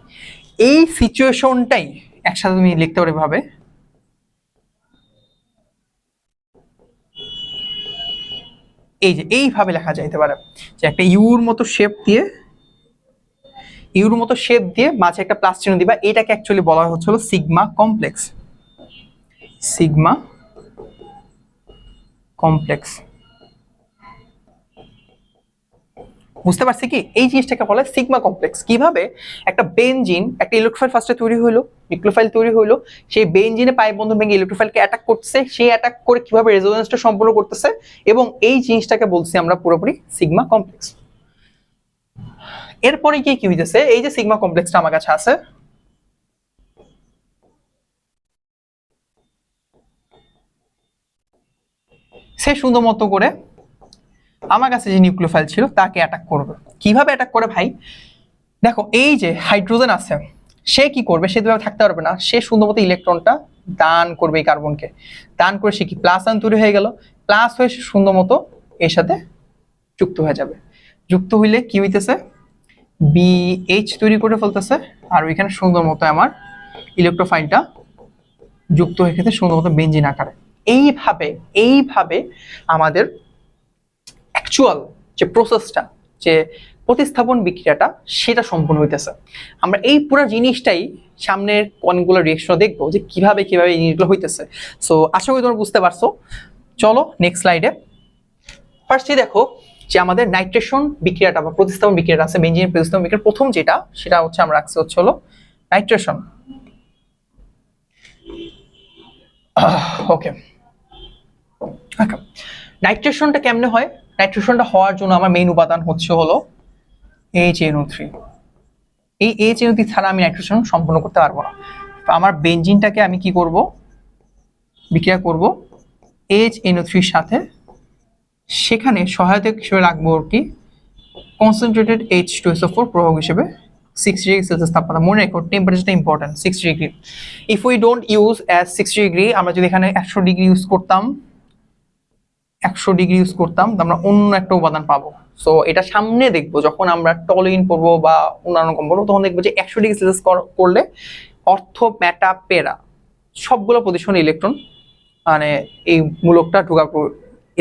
এই সিচুয়েশনটাই একসাথে তুমি লিখতে পারো এভাবে, এই যে এইভাবে লেখা যাইতে পারে যে একটা ইউর মতো শেপ দিয়ে, ইউর মতো শেপ দিয়ে মাঝে একটা প্লাস চিহ্ন দিবা, এটাকে অ্যাকচুয়ালি বলা হচ্ছে হলো সিগমা কমপ্লেক্স, সিগমা কমপ্লেক্স। বুঝতে পারছি কি এই জিনিসটাকে বলে সিগমা কমপ্লেক্স। কিভাবে একটা বেনজিন একটা ইলেকট্রোফাইল ফার্স্টে তৈরি হলো, নিউক্লিওফাইল তৈরি হলো, সেই বেনজিনে পাই বন্ধন ভেঙে ইলেকট্রোফাইলকে অ্যাটাক করতেছে, সেই অ্যাটাক করে কিভাবে রেজোনেন্সটা সম্পন্ন করতেছে, এবং এই জিনিসটাকে বলছি আমরা পুরোপুরি সিগমা কমপ্লেক্স। এরপরে গিয়ে কি হইতেছে, এই যে সিগমা কমপ্লেক্সটা আমার কাছে আছে, সে সুন্দর মতো করে আমার কাছে যে নিউক্লিওফাইল ছিল তাকে অ্যাটাক করবে। কিভাবে অ্যাটাক করে ভাই, দেখো এই যে হাইড্রোজেন আছে, সে কি করবে, সে দুভাবে থাকতে পারবে না, সে সুন্দর মতো ইলেকট্রনটা দান করবে এই কার্বনকে, দান করে সে কি প্লাস আয়ন তৈরি হয়ে গেল, প্লাস হয়ে সে সুন্দর মতো এর সাথে যুক্ত হয়ে যাবে, যুক্ত হইলে কি হইতেছে বিএইচ তৈরি করে ফেলতেছে, আর ওইখানে সুন্দর মতো আমার ইলেকট্রোফাইলটা যুক্ত হয়ে গেছে সুন্দর মতো বেঞ্জিন আকারে। এইভাবে এইভাবে আমাদের অ্যাকচুয়াল যে প্রসেসটা, যে প্রতিস্থাপন বিক্রিয়াটা সেটা সম্পূর্ণ হইতেছে। আমরা এই পুরো জিনিসটাই সামনের অনেকগুলো রিয়েকশন দেখবো যে কিভাবে কিভাবে এই জিনিসগুলো হইতেছে। সো আশা করি তোমরা বুঝতে পারছো। চলো নেক্সট স্লাইডে। ফার্স্টে দেখো যে আমাদের নাইট্রেশন বিক্রিয়াটা বা প্রতিস্থাপন বিক্রিয়াটা আছে, বেঞ্জিনের প্রতিস্থাপন বিক্রিয়ার প্রথম যেটা সেটা হচ্ছে আমরা রাখছি হচ্ছে হলো নাইট্রেশন। ওকে, নাইট্রেশনটা কেমনে হয়, নাইট্রেশনটা হওয়ার জন্য আমার মেইন উপাদান হচ্ছে হলো HNO3। এই HNO3 ছাড়া আমি নাইট্রেশন সম্পন্ন করতে পারবো না। তো আমার বেঞ্জিনটাকে আমি কি করব, বিক্রিয়া করব HNO3 সাথে, সেখানে সহায়ক হিসেবে রাখবো কি কনসেন্ট্রেটেড H2SO4 প্রভাবক হিসেবে 60 ডিগ্রি সেলসিয়াস তাপমাত্রা। মনে রেখো টেম্পারেচারটা important, 60 degree. If we don't use as 60 degree, আমরা যদি এখানে 100 ডিগ্রি ইউজ করতাম, 100 ডিগ্রি ইউজ করতাম, আমরা অন্য একটা উপাদান পাবো। সো এটা সামনে দেখবো যখন আমরা টলিন পড়বো বা অন্যান্য কম পড়বো, তখন দেখবো যে 100 ডিগ্রি সেলসিয়াস করলে অর্থ প্যাটা পেরা সবগুলো পজিশনে ইলেকট্রন, মানে এই মূলকটা ঢোকা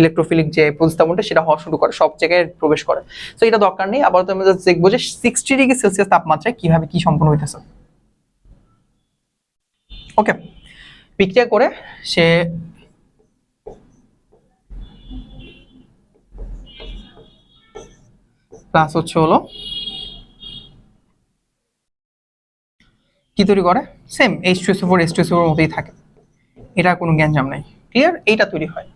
ইলেকট্রোফিলিক যে প্রতিস্থাপনটা সেটা হওয়া শুরু করে, সব জায়গায় প্রবেশ করে। তো এটা দরকার নেই, আবার আমরা দেখবো যে 60 ডিগ্রি সেলসিয়াস তাপমাত্রায় কিভাবে কি সম্পন্ন হইতেছে। ওকে, বিক্রিয়া করে সে প্লাস হচ্ছে হলো কি তৈরি করে, সেম H2SO4 H2SO4 মতোই থাকে, এটা কোনো জ্ঞানজাম নাই। ক্লিয়ার? এইটা তৈরি হয়।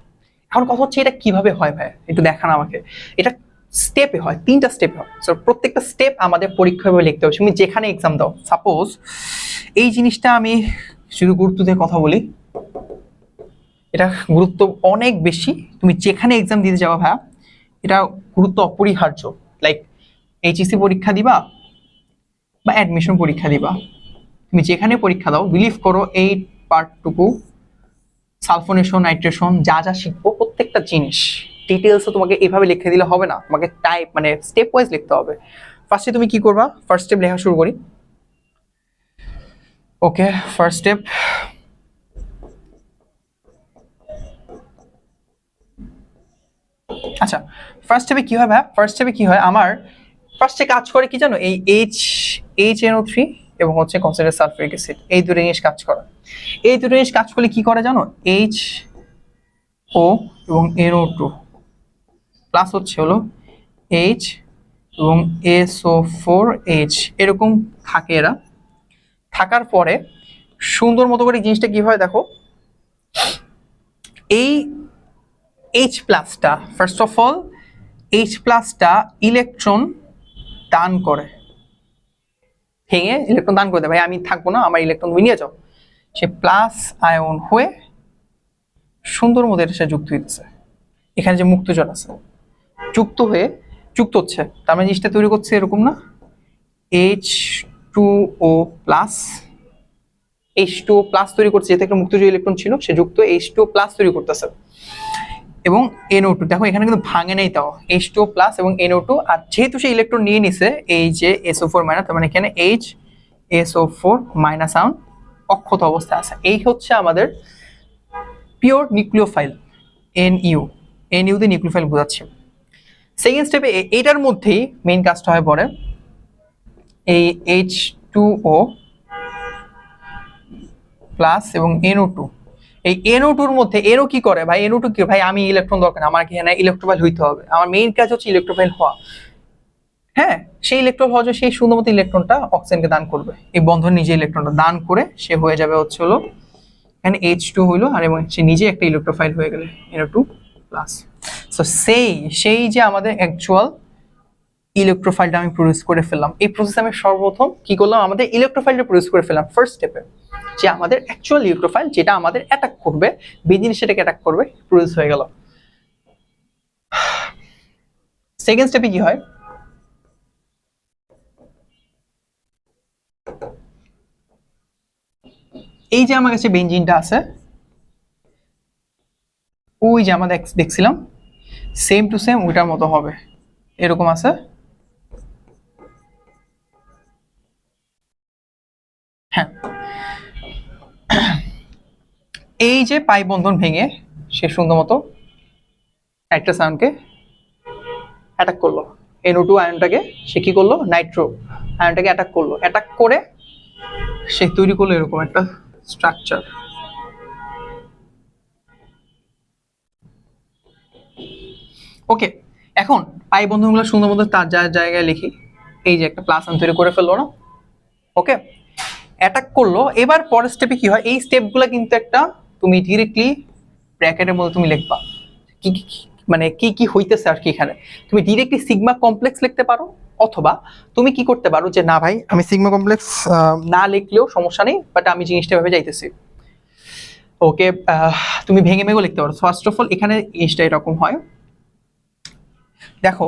এখন কথা হচ্ছে এটা কিভাবে হয় ভাই, একটু দেখান আমাকে। এটা স্টেপে হয়, 3টা স্টেপে হয়। সো প্রত্যেকটা স্টেপ আমাদের পরীক্ষাভাবে লিখতে হবে। তুমি যেখানে এক্সাম দাও, সাপোজ এই জিনিসটা আমি শুধু গুরুত্ব দিয়ে কথা বলি, এটা গুরুত্ব অনেক বেশি। তুমি যেখানে এক্সাম দিতে যাওয়া ভাইয়া, এটা গুরুত্ব অপরিহার্য। লাইক এইচএসসি পরীক্ষা দিবা বা অ্যাডমিশন পরীক্ষা দিবা, তুমি যেখানে পরীক্ষা দাও, বিলিভ করো এই পার্টটুকু সালফোনেশন, নাইট্রেশন যা যা শিখবো প্রত্যেকটা জিনিস ডিটেলসে তোমাকে এভাবে লিখে দিলে হবে না, তোমাকে টাইপ মানে স্টেপ ওয়াইজ লিখতে হবে। ফার্স্টে তুমি কি করবা, ফার্স্ট স্টেপ লেখা শুরু করি। ওকে, ফার্স্ট স্টেপ, আচ্ছা ফার্স্ট স্টেপে কি হয় ভাই, ফার্স্ট স্টেপে কি হয় আমার ফার্স্টে কাজ করে কি জানো, এই HNO3 এবং হচ্ছে কনসেন্ট্রেট সালফিউরিক অ্যাসিড, এই দুটো জিনিস কাজ করে। এই দুটো জিনিস কাজ করলে কি করে জানো, HO এবং NO2 প্লাস হচ্ছে হলো H এবং SO4H এরকম থাকে। এরা থাকার পরে সুন্দর মতো করে জিনিসটা কি হয় দেখো, এই H প্লাসটা ফার্স্ট অফ অল H প্লাসটা ইলেকট্রন দান করে, ভেঙে ইলেকট্রন দান করে দেয়, ভাই আমি থাকবো না, আমার ইলেকট্রন তুমি নিয়ে যাও। সে প্লাস আয়ন হয়ে সুন্দর মতো এর সাথে যুক্ত হইতেছে। এখানে যে মুক্তজোড় আছে যুক্ত হয়ে যুক্ত হচ্ছে, তার মানে জিনিসটা তৈরি করছে এরকম না, H2O প্লাস, H2O প্লাস তৈরি করছে, যেহেতু একটা মুক্তজোড় ইলেকট্রন ছিল সে যুক্ত H2O প্লাস তৈরি করতেছে। এবং NO2 দেখো এখানে কিন্তু ভাঙে নেই, তাও H2O প্লাস এবং NO2, আর যেহেতু সে ইলেকট্রন নিয়ে নিছে এই যে SO4 মাইনাস, তার মানে এখানে HSO4 মাইনাস আয়ন অক্ষত অবস্থায় আছে। এই হচ্ছে আমাদের পিওর নিউক্লিওফাইল, NU দিয়ে নিউক্লিওফাইল বোঝাচ্ছি। সেকেন্ড স্টেপে এইটার মধ্যেই মেইন কাজটা হয় পরে, এই H2O প্লাস এবং NO2, এই NO2-র মধ্যে NO কি করে ভাই, NO2 কি ভাই, আমি ইলেকট্রন দরকার না, আমার এখানে ইলেকট্রোফাইল হইতে হবে, আমার মেইন কাজ হচ্ছে ইলেকট্রোফাইল হওয়া। হ্যাঁ, সেই ইলেকট্রন হওয়ার জন্য সেই সুন্দরমতো ইলেকট্রনটা অক্সিজেনকে দান করবে, এই বন্ধন নিজে ইলেকট্রনটা দান করে সে হয়ে যাবে হচ্ছে হলো এখানে H2 হইলো, আর এবং সে নিজে একটা ইলেকট্রোফাইল হয়ে গেলে NO2 প্লাস। সো সেই যে আমাদের অ্যাকচুয়াল ইলেকট্রোফাইলটা আমি প্রডিউস করে ফেললাম। এই প্রসেসে আমি সর্বপ্রথম কি করলাম, আমাদের ইলেকট্রোফাইলটা প্রডিউস করে ফেললাম ফার্স্ট স্টেপে, যে আমাদের অ্যাকচুয়াল ইলেকট্রোফাইল যেটা আমাদের অ্যাটাক করবে, বেঞ্জিন সেটাকে অ্যাটাক করবে, প্রডিউস হয়ে গেল। সেকেন্ড স্টেপে কি হয়, এই যে আমার কাছে বেঞ্জিনটা আছে, ওই যে আমরা দেখছিলাম সেম টু সেম ওইটার মতো হবে, এরকম আছে। হ্যাঁ, এই যে পাই বন্ধন ভেঙে সে সুন্দর মতো নাইট্রাস আয়নকে অ্যাটাক করলো, NO2 আয়নটাকে সে কি করলো, নাইট্রো আয়নটাকে অ্যাটাক করলো, অ্যাটাক করে সে তৈরি করলো এরকম একটা স্ট্রাকচার। ওকে, এখন পাই বন্ধনগুলো সুন্দর মতো তার যার জায়গায় লিখি, এই যে একটা প্লাস আয়ন তৈরি করে ফেললো না, ওকে অ্যাটাক করলো। এবার পরের স্টেপে কি হয়, এই স্টেপগুলো কিন্তু একটা তুমি ডিরেক্টলি ব্র্যাকেটের মধ্যে তুমি লিখবা কি মানে কি কি হইতেছে আর কি, এখানে তুমি ডিরেক্টলি সিগমা কমপ্লেক্স লিখতে পারো, অথবা তুমি কি করতে পারো যে না ভাই আমি সিগমা কমপ্লেক্স না লিখলেও সমস্যা নেই, বাট আমি জিনিসটা ভাবে যাইতেছি। ওকে, তুমি ভেঙে ভেঙে লিখতে পারো। ফার্স্ট অফ অল এখানে জিনিসটা এরকম হয়, দেখো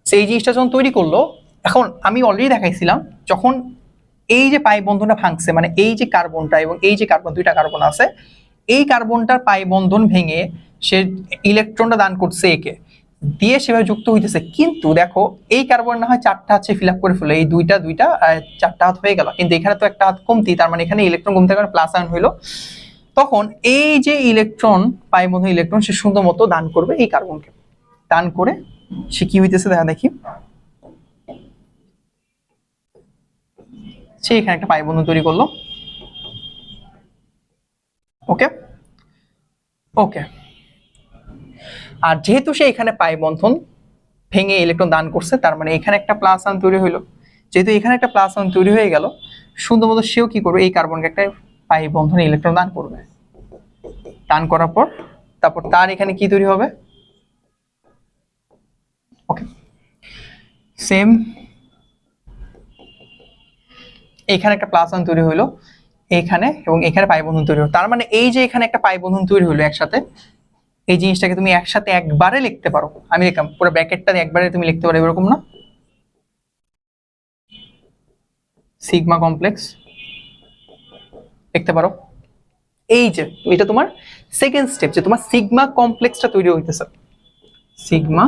সেই জিনিসটা যখন তৈরি করলো, এখন আমি অলরেডি দেখাইছিলাম যখন এই যে পাই বন্ধনটা ভাঙছে, মানে এই যে কার্বনটা এবং এই যে কার্বন, দুইটা কার্বন আছে, এই কার্বনটার পাই বন্ধন ভেঙে সে ইলেকট্রনটা দান করছে একে দিয়ে, সেভাবে যুক্ত হইতেছে। কিন্তু দেখো এই কার্বন না হয় চারটা হাতে ফিল আপ করে ফেলো, এই দুইটা চারটা হাত হয়ে গেল, কিন্তু এখানে তো একটা হাত কমতি, তার মানে এখানে ইলেকট্রন কমতে কারণে প্লাস আয়ন হইলো। তখন এই যে ইলেকট্রন পাই বন্ধন ইলেকট্রন সে সুন্দর মতো দান করবে এই কার্বনকে, দান করে সে কি হইতেছে দেখা দেখি, সে এখানে একটা পাই বন্ধন তৈরি করলো। ওকে ওকে, আর যেহেতু সে এখানে পাই বন্ধন ভেঙে ইলেকট্রন দান করছে, তার মানে এখানে একটা প্লাস আয়ন তৈরি হইলো। যেহেতু এখানে একটা প্লাস আয়ন তৈরি হয়ে গেল, সুন্দর মতো সেও কি করবে, এই কার্বনকে একটা পাই বন্ধনে ইলেকট্রন দান করবে। দান করার পর তারপর তার এখানে কি তৈরি হবে, ওকে সেম এখানে একটা প্লাস ওয়ান তৈরি হলো এইখানে, এবং এখানে পাই বন্ধন তৈরি হলো। তার মানে এই যে এখানে একটা পাই বন্ধন তৈরি হলো একসাথে, এই জিনিসটাকে তুমি একসাথে একবারে লিখতে পারো। আমি লিখলাম পুরো ব্র্যাকেটটা একবারে তুমি লিখতে পারো এরকম না, সিগমা কমপ্লেক্স লিখতে পারো। এই যে এটা তোমার সেকেন্ড স্টেপ, যে তোমার সিগমা কমপ্লেক্সটা তৈরি হইতেছে, সিগমা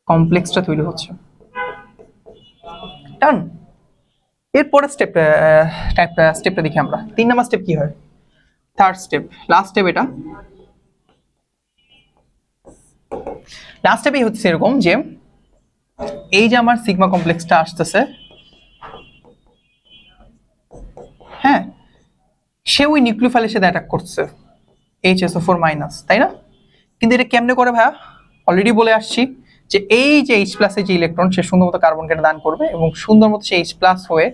কমপ্লেক্সটা তৈরি হচ্ছে। ডান। এরপরের স্টেপটা দেখি আমরা। 3 নাম্বার স্টেপ কি হয়? Third step, last step. এটা লাস্ট স্টেপই হচ্ছে এরকম যে এই যে আমার সিগমা কমপ্লেক্সটা আসতেছে, হ্যাঁ, সে ওই নিউক্লিওফাইলের সাথে অ্যাটাক করছে HSO4 মাইনাস, তাই না? কিন্তু এটা কেমনে করে ভাইয়া? অলরেডি বলে আসছি যে এই যে H প্লাসের যে ইলেকট্রন, সে সুন্দর মতো কার্বন কেটে দান করবে এবং সুন্দর মতো সে H প্লাস হয়ে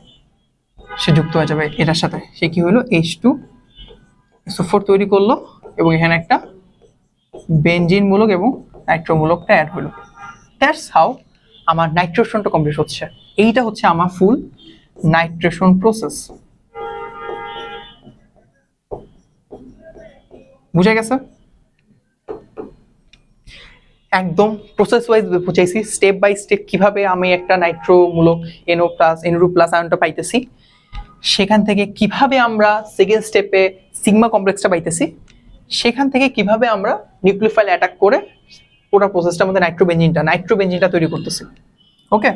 সে যুক্ত হয়ে যাবে এটার সাথে। সে কি হলো, H2SO4 তৈরি করলো এবং এখানে একটা বেনজিন মূলক এবং নাইট্রো মূলকটা অ্যাড হলো। দ্যাটস হাউ আমার নাইট্রেশনটা কমপ্লিট হচ্ছে। এইটা হচ্ছে আমার ফুল নাইট্রেশন প্রসেস। বুঝা গেছে? একদম প্রসেস ওয়াইজ বুঝাইছি, স্টেপ বাই স্টেপ কিভাবে আমি একটা নাইট্রোমূলক NO+ আয়নটা পাইতেছি, সেখান থেকে কিভাবে আমরা সেকেন্ড স্টেপে সিগমা কমপ্লেক্সটা পাইতেছি, সেখান থেকে কিভাবে আমরা নিউক্লিওফাইল অ্যাটাক করে পুরো প্রসেসটার মধ্যে নাইট্রোবেনজিনটা তৈরি করতেছি। ওকে,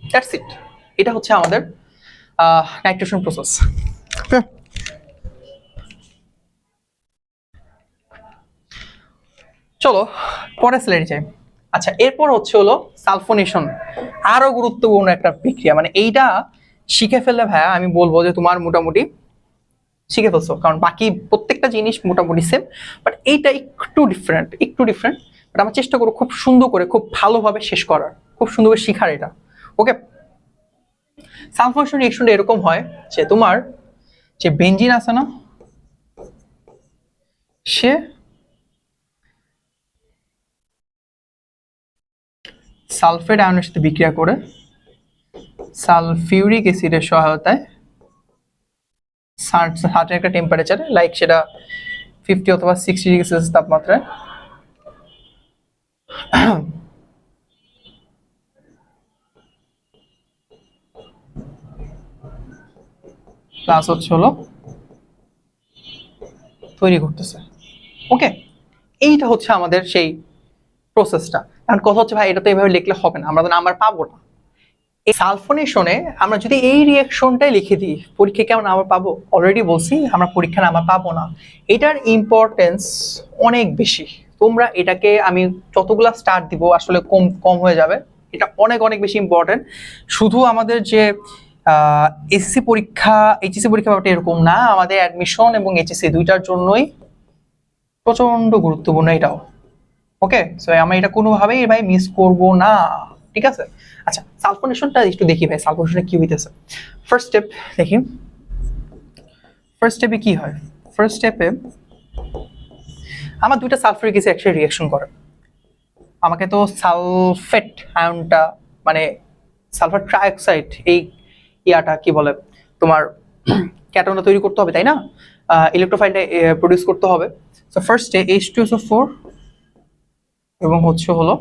দ্যাটস ইট। এটা হচ্ছে আমাদের নাইট্রেশন প্রসেস। চলো পরের স্লাইডে যাই। আচ্ছা, এরপর হচ্ছে হলো সালফোনেশন, আরো গুরুত্বপূর্ণ একটা প্রক্রিয়া। মানে এইটা শিখে ফেললে ভাইয়া আমি বলবো যে তোমার মোটামুটি শিখে ফেলছো, কারণ বাকি প্রত্যেকটা জিনিস মোটামুটি সেম, বাট এইটা একটু ডিফারেন্ট। বাট আমার চেষ্টা করো খুব সুন্দর করে, খুব ভালোভাবে শেষ করার, খুব সুন্দর করে শিখার এটা। ওকে, সালফোনেশন রিঅ্যাকশনটা এরকম হয় যে তোমার যে বেনজিন আছে না, সে সালফেট আয়নের সাথে বিক্রিয়া করে সালফিউরিক অ্যাসিডের সহায়তায় সার্টেন একটা টেম্পারেচারে, লাইক সেটা 50 অথবা 60 ডিগ্রি সেলসিয়াস তাপমাত্রায় প্লাস হচ্ছে হলো তৈরি করতেছে। ওকে, এইটা হচ্ছে আমাদের সেই প্রসেসটা। কারণ কথা হচ্ছে ভাই, এটা তো এইভাবে লিখলে হবে না, আমরা তো নাম্বার পাবো না। এই সালফোনেশনে আমরা যদি এই রিঅ্যাকশনটাই লিখে দিই, পরীক্ষায় কেমন নাম্বার পাবো? অলরেডি বলছি আমরা পরীক্ষা নাম্বার পাবো না। এটার ইম্পর্টেন্স অনেক বেশি। তোমরা এটাকে, আমি যতগুলা স্টার দিব আসলে কম কম হয়ে যাবে। এটা অনেক অনেক বেশি ইম্পর্টেন্ট। শুধু আমাদের যে এইচএসসি পরীক্ষা ব্যাপারটা এরকম না, আমাদের অ্যাডমিশন এবং এইচএসসি দুইটার জন্যই প্রচন্ড গুরুত্বপূর্ণ এটাও। ওকে, সো আমরা এটা কোনোভাবেই ভাই মিস করব না, ঠিক আছে? আচ্ছা, সালফোনেশনটা একটু দেখি ভাই, সালফোনেশনে কি হইতেছে। ফার্স্ট স্টেপ দেখি, ফার্স্ট স্টেপে কি হয়? ফার্স্ট স্টেপে আমার দুইটা সালফিউরিক অ্যাসিড একসাথে রিঅ্যাকশন করে। আমাকে তো সালফেট আয়নটা, মানে সালফার ট্রাইঅক্সাইড, এই ইয়াটা কি বলে তোমার ক্যাটনটা তৈরি করতে হবে, তাই না? ইলেকট্রোফাইলটা প্রডিউস করতে হবে। সো ফার্স্টে H2SO4 এবং হচ্ছে হলো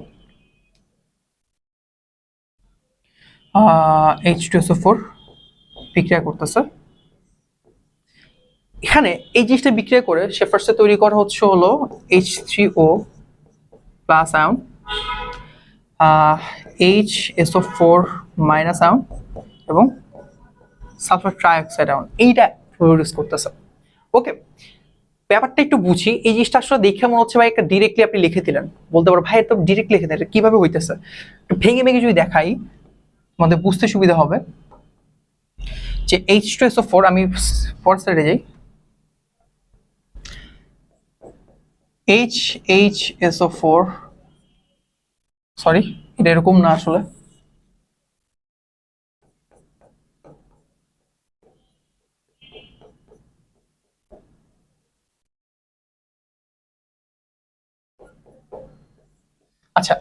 H2SO4 বিক্রিয়া করতেছে। এখানে এই জিনিসটা বিক্রিয়া করে সে ফার্স্টে তৈরি করা হচ্ছে হলো H3O plus ion, HSO4 minus ion এবং সালফার ট্রাইঅক্সাইড আয়ন, এইটা প্রডিউস করতেছে। ওকে, ব্যাপারটা একটু বুঝি। এই জিনিসটা আসলে দেখে মনে হচ্ছে ভাই একটা ডিরেক্টলি আপনি লিখে দিলেন, বলতে পারো ভাই তো ডিরেক্ট লিখে দিলেন, কিভাবে হইতেছে একটু ভেঙে ভেঙে যদি দেখাই আমাদের বুঝতে সুবিধা হবে। যে H2SO4, আমি ফর সাইডে যাই, HSO4, সরি এটা এরকম না আসলে, আচ্ছা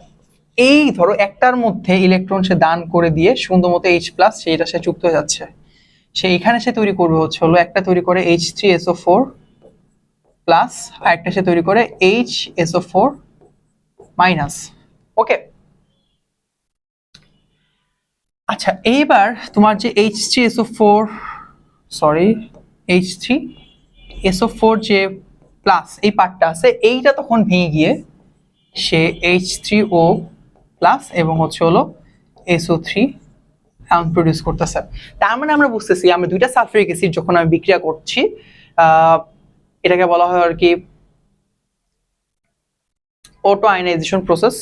এই ধরো একটার মধ্যে ইলেকট্রন সে দান করে দিয়ে সুন্দর মতো H প্লাস সেইটা সে যুক্ত হয়ে যাচ্ছে, সে এখানে সে তৈরি করবে হচ্ছে হলো একটা তৈরি করে H3SO4 প্লাস, আর একটা সে তৈরি করে HSO4 মাইনাস। ওকে, আচ্ছা এইবার তোমার যে H3SO4 সরি H3SO4 যে প্লাস এই পার্টটা আছে, এইটা তখন ভেঙে গিয়ে সে H3O প্লাস এবং হচ্ছে হলো SO3 আয়ন প্রডিউস করতেছে। তার মানে আমরা বুঝতেছি আমরা দুইটা সালফিউরিক অ্যাসিড যখন আমি বিক্রিয়া করছি, এটাকে বলা হয় আর কি অটো আয়নাইজেশন প্রসেস।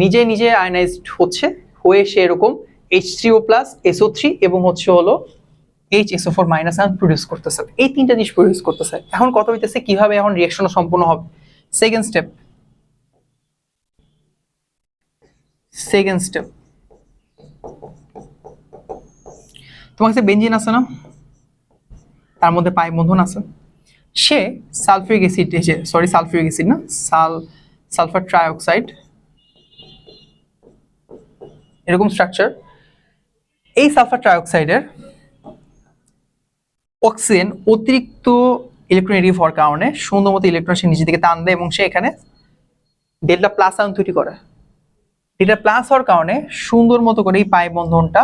নিজে নিজে আয়নাইজড হচ্ছে, হয়ে সে এরকম H3O প্লাস SO3 এবং হচ্ছে হলো HSO4 মাইনাস আয়ন প্রডিউস করতেছে। এই তিনটা জিনিস প্রডিউস করতেছে। এখন কথা হইতেছে কিভাবে এখন রিঅ্যাকশন সম্পূর্ণ হবে। সেকেন্ড স্টেপ তোমার কাছে বেনজিন আছে না, তার মধ্যে পাই বন্ধন আছে, সে সালফিউরিক অ্যাসিড সালফিউরিক অ্যাসিড না সালফার ট্রাইঅক্সাইড এরকম স্ট্রাকচার। এই সালফার ট্রাইঅক্সাইডের অক্সিজেন অতিরিক্ত ইলেকট্রোনেগেটিভ হওয়ার কারণে সুন্দর মতো ইলেকট্রন সে নিচের দিকে টান দেয় এবং সে এখানে ডেল্টা প্লাস আয়ন তৈরি করে। ডেল্টা প্লাস হওয়ার কারণে সুন্দর মতো করে এই পাই বন্ধনটা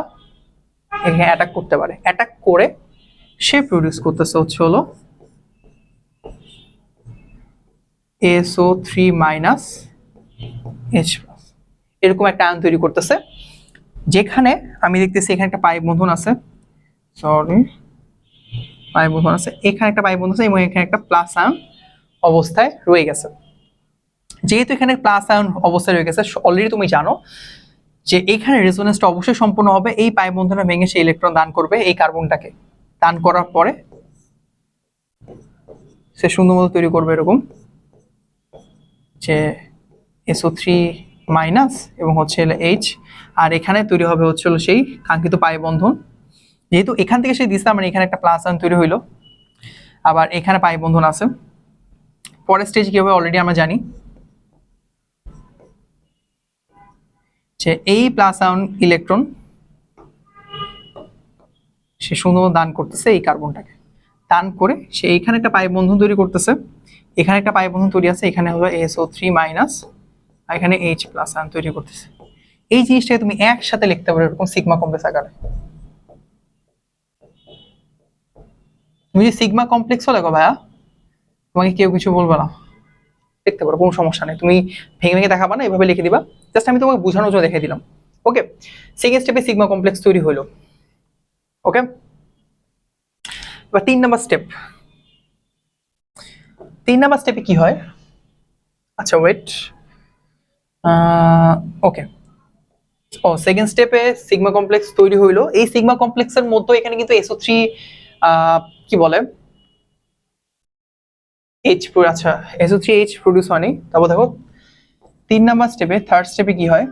এখানে অ্যাটাক করতে পারে। অ্যাটাক করে সে প্রডিউস করতেছে হচ্ছে হলো SO3 মাইনাস H প্লাস এরকম একটা আয়ন তৈরি করতেছে, যেখানে আমি দেখতেছি এখানে একটা পাই বন্ধন আছে, পাই বন্ধন আছে, এখানে একটা পাই বন্ধন আছে এবং এখানে একটা প্লাস আয়ন অবস্থায় রয়ে গেছে। যেহেতু এখানে প্লাস আয়ন অবস্থায় রয়ে গেছে, অলরেডি তুমি জানো যে এখানে রেজোনেন্সটা অবশ্যই সম্পূর্ণ হবে। এই পাই বন্ধনটা ভেঙে সে ইলেকট্রন দান করবে এই কার্বনটাকে, দান করার পরে সে সুন্দর মতো তৈরি করবে এরকম যে SO3 মাইনাস এবং হচ্ছে H, আর এখানে তৈরি হবে হচ্ছে হলো সেই কাঙ্ক্ষিত পাই বন্ধন। যেহেতু এখান থেকে সে দিচ্ছে মানে এখানে একটা প্লাস আয়ন তৈরি হইলো, আবার এখানে পাই বন্ধন আছে। পরের স্টেজ কি হবে অলরেডি আমরা জানি যে এই প্লাস আয়ন ইলেকট্রন সে সুন্দর দান করতেছে এই কার্বনটাকে, দান করে সে এইখানে একটা পাই বন্ধন তৈরি করতেছে, এখানে একটা পাই বন্ধন তৈরি আছে, এখানে হলো SO3 মাইনাস আর এখানে H প্লাস আয়ন তৈরি করতেছে। এই জিনিসটাকে তুমি একসাথে লিখতে পারো এরকম সিগমা কমপ্লেক্স আকারে। তুমি যে সিগমা কমপ্লেক্সও লেখো ভাইয়া, তোমাকে কেউ কিছু বলবে না, দেখতে পারো কোনো সমস্যা নেই, তুমি ভেঙে ভেঙে দেখাবা না, এভাবে লিখে দিবা, জাস্ট আমি তোমাকে বোঝানোর জন্য দেখে দিলাম। ওকে, সেকেন্ড স্টেপে সিগমা কমপ্লেক্স তৈরি হলো। ওকে, এবার 3 নাম্বার স্টেপে কি হয়, আচ্ছা ওয়েট, ওকে, ও সেকেন্ড স্টেপে সিগমা কমপ্লেক্স তৈরি হইলো। এই সিগমা কমপ্লেক্সের মধ্যে এখানে কিন্তু SO3 কি বলে H, আচ্ছা SO3 H প্রডিউস হয়নি। তারপর দেখো 3 নাম্বার স্টেপে, থার্ড স্টেপে কি হয়,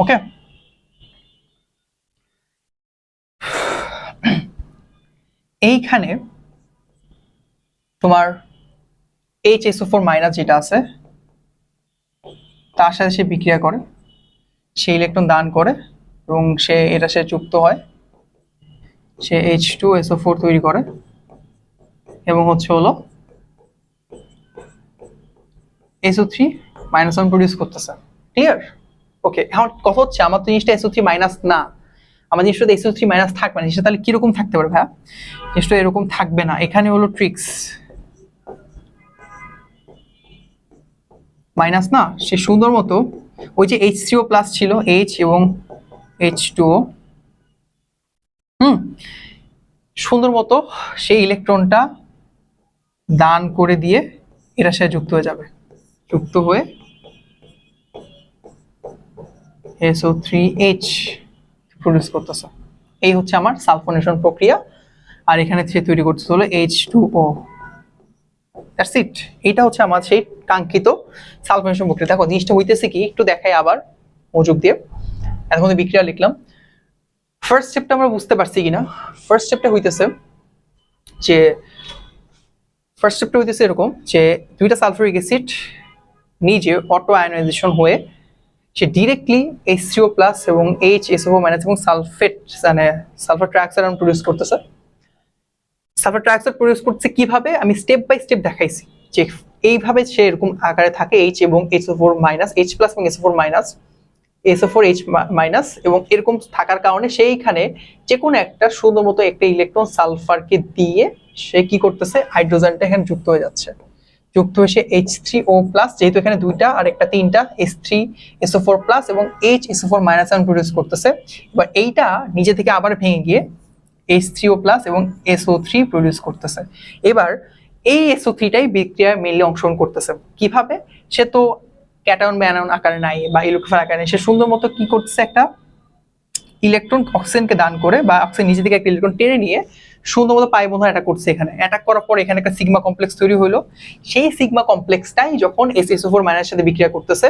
ওকে এইখানে তোমার HSO4 মাইনাস যেটা আছে তার সাথে সে বিক্রিয়া করে, সে ইলেকট্রন দান করে এবং সে যুক্ত হয়, সে H2SO4 তৈরি করে এবং হচ্ছে হলো SO3 মাইনাস ওয়ান প্রডিউস করতেছে। ক্লিয়ার? ওকে, এখন কথা হচ্ছে আমার তো জিনিসটা SO3 মাইনাস না, আমার জিনিসটা SO3 মাইনাস থাকবে না, জিনিসটা তাহলে কিরকম থাকতে পারে ভাইয়া? জিনিসটা এরকম থাকবে না, এখানে হলো ট্রিক্স, মাইনাস না, সে সুন্দর মতো ওই যে H3O প্লাস ছিল H এবং H2O, সুন্দর মতো সেই ইলেকট্রনটা দান করে দিয়ে এরা সাথে যুক্ত হয়ে যাবে, যুক্ত হয়ে SO3H প্রডিউস করতেছে। এই হচ্ছে আমার সালফোনেশন প্রক্রিয়া, আর এখানে সে তৈরি করতেছে হলো H2O। দ্যাটস ইট, এটা হচ্ছে আমার সেই কাঙ্ক্ষিত সালফোনেশন প্রক্রিয়া। দেখো জিনিসটা হইতেছে কি, একটু দেখাই আবার মনোযোগ দিয়ে। এখন বিক্রিয়া লিখলাম, ফার্স্ট স্টেপটা আমরা বুঝতে পারছি কিনা। ফার্স্ট স্টেপটা হইতেছে যে এরকম যে দুইটা সালফিউরিক অ্যাসিড নিজে অটো আয়নাইজেশন হয়ে সে ডিরেক্টলি H3O প্লাস এবং HSO মাইনাস এবং সালফেট মানে সালফার ট্রাইঅক্সাইড প্রডিউস করতেছে। সালফার ট্রাইঅক্সাইড প্রডিউস করছে কিভাবে আমি স্টেপ বাই স্টেপ দেখাইছি যে এইভাবে সে এরকম আকারে থাকে H এবং HO4 মাইনাস H প্লাস এবং SO4 minus SO4 H minus এবং এরকম থাকার কারণে সেইখানে যে কোনো একটা সুন্দর মতো একটা ইলেকট্রন সালফারকে দিয়ে সে কি করতেছে হাইড্রোজেনটা এখানে যুক্ত হয়ে যাচ্ছে, যুক্ত হয়ে সে H3O প্লাস যেহেতু এখানে দুইটা আর একটা তিনটা H3SO4 প্লাস এবং HSO4 মাইনাস আয়ন প্রডিউস করতেছে। এবার এইটা নিজে থেকে আবার ভেঙে গিয়ে H3O প্লাস এবং SO3 প্রডিউস করতেছে। এবার এই SO3টাই বিক্রিয়ায় মেইনলি অংশগ্রহণ করতেছে। কিভাবে? সে তো ক্যাটায়ন বা অ্যানায়ন আকারে নাই বা ইলেকট্রোফিল আকারে নাই, সে সুন্দর মতো কি করতেছে একটা ইলেকট্রন অক্সিজেনকে দান করে বা অক্সিজেন নিজে থেকে একটা ইলেকট্রন টেনে নিয়ে সুন্দর মতো পাই বন্ধন অ্যাটাক করছে। এখানে অ্যাটাক করার পর এখানে একটা সিগমা কমপ্লেক্স তৈরি হলো। সেই সিগমা কমপ্লেক্সটাই যখন SSO4 মাইনাসের সাথে বিক্রিয়া করতেছে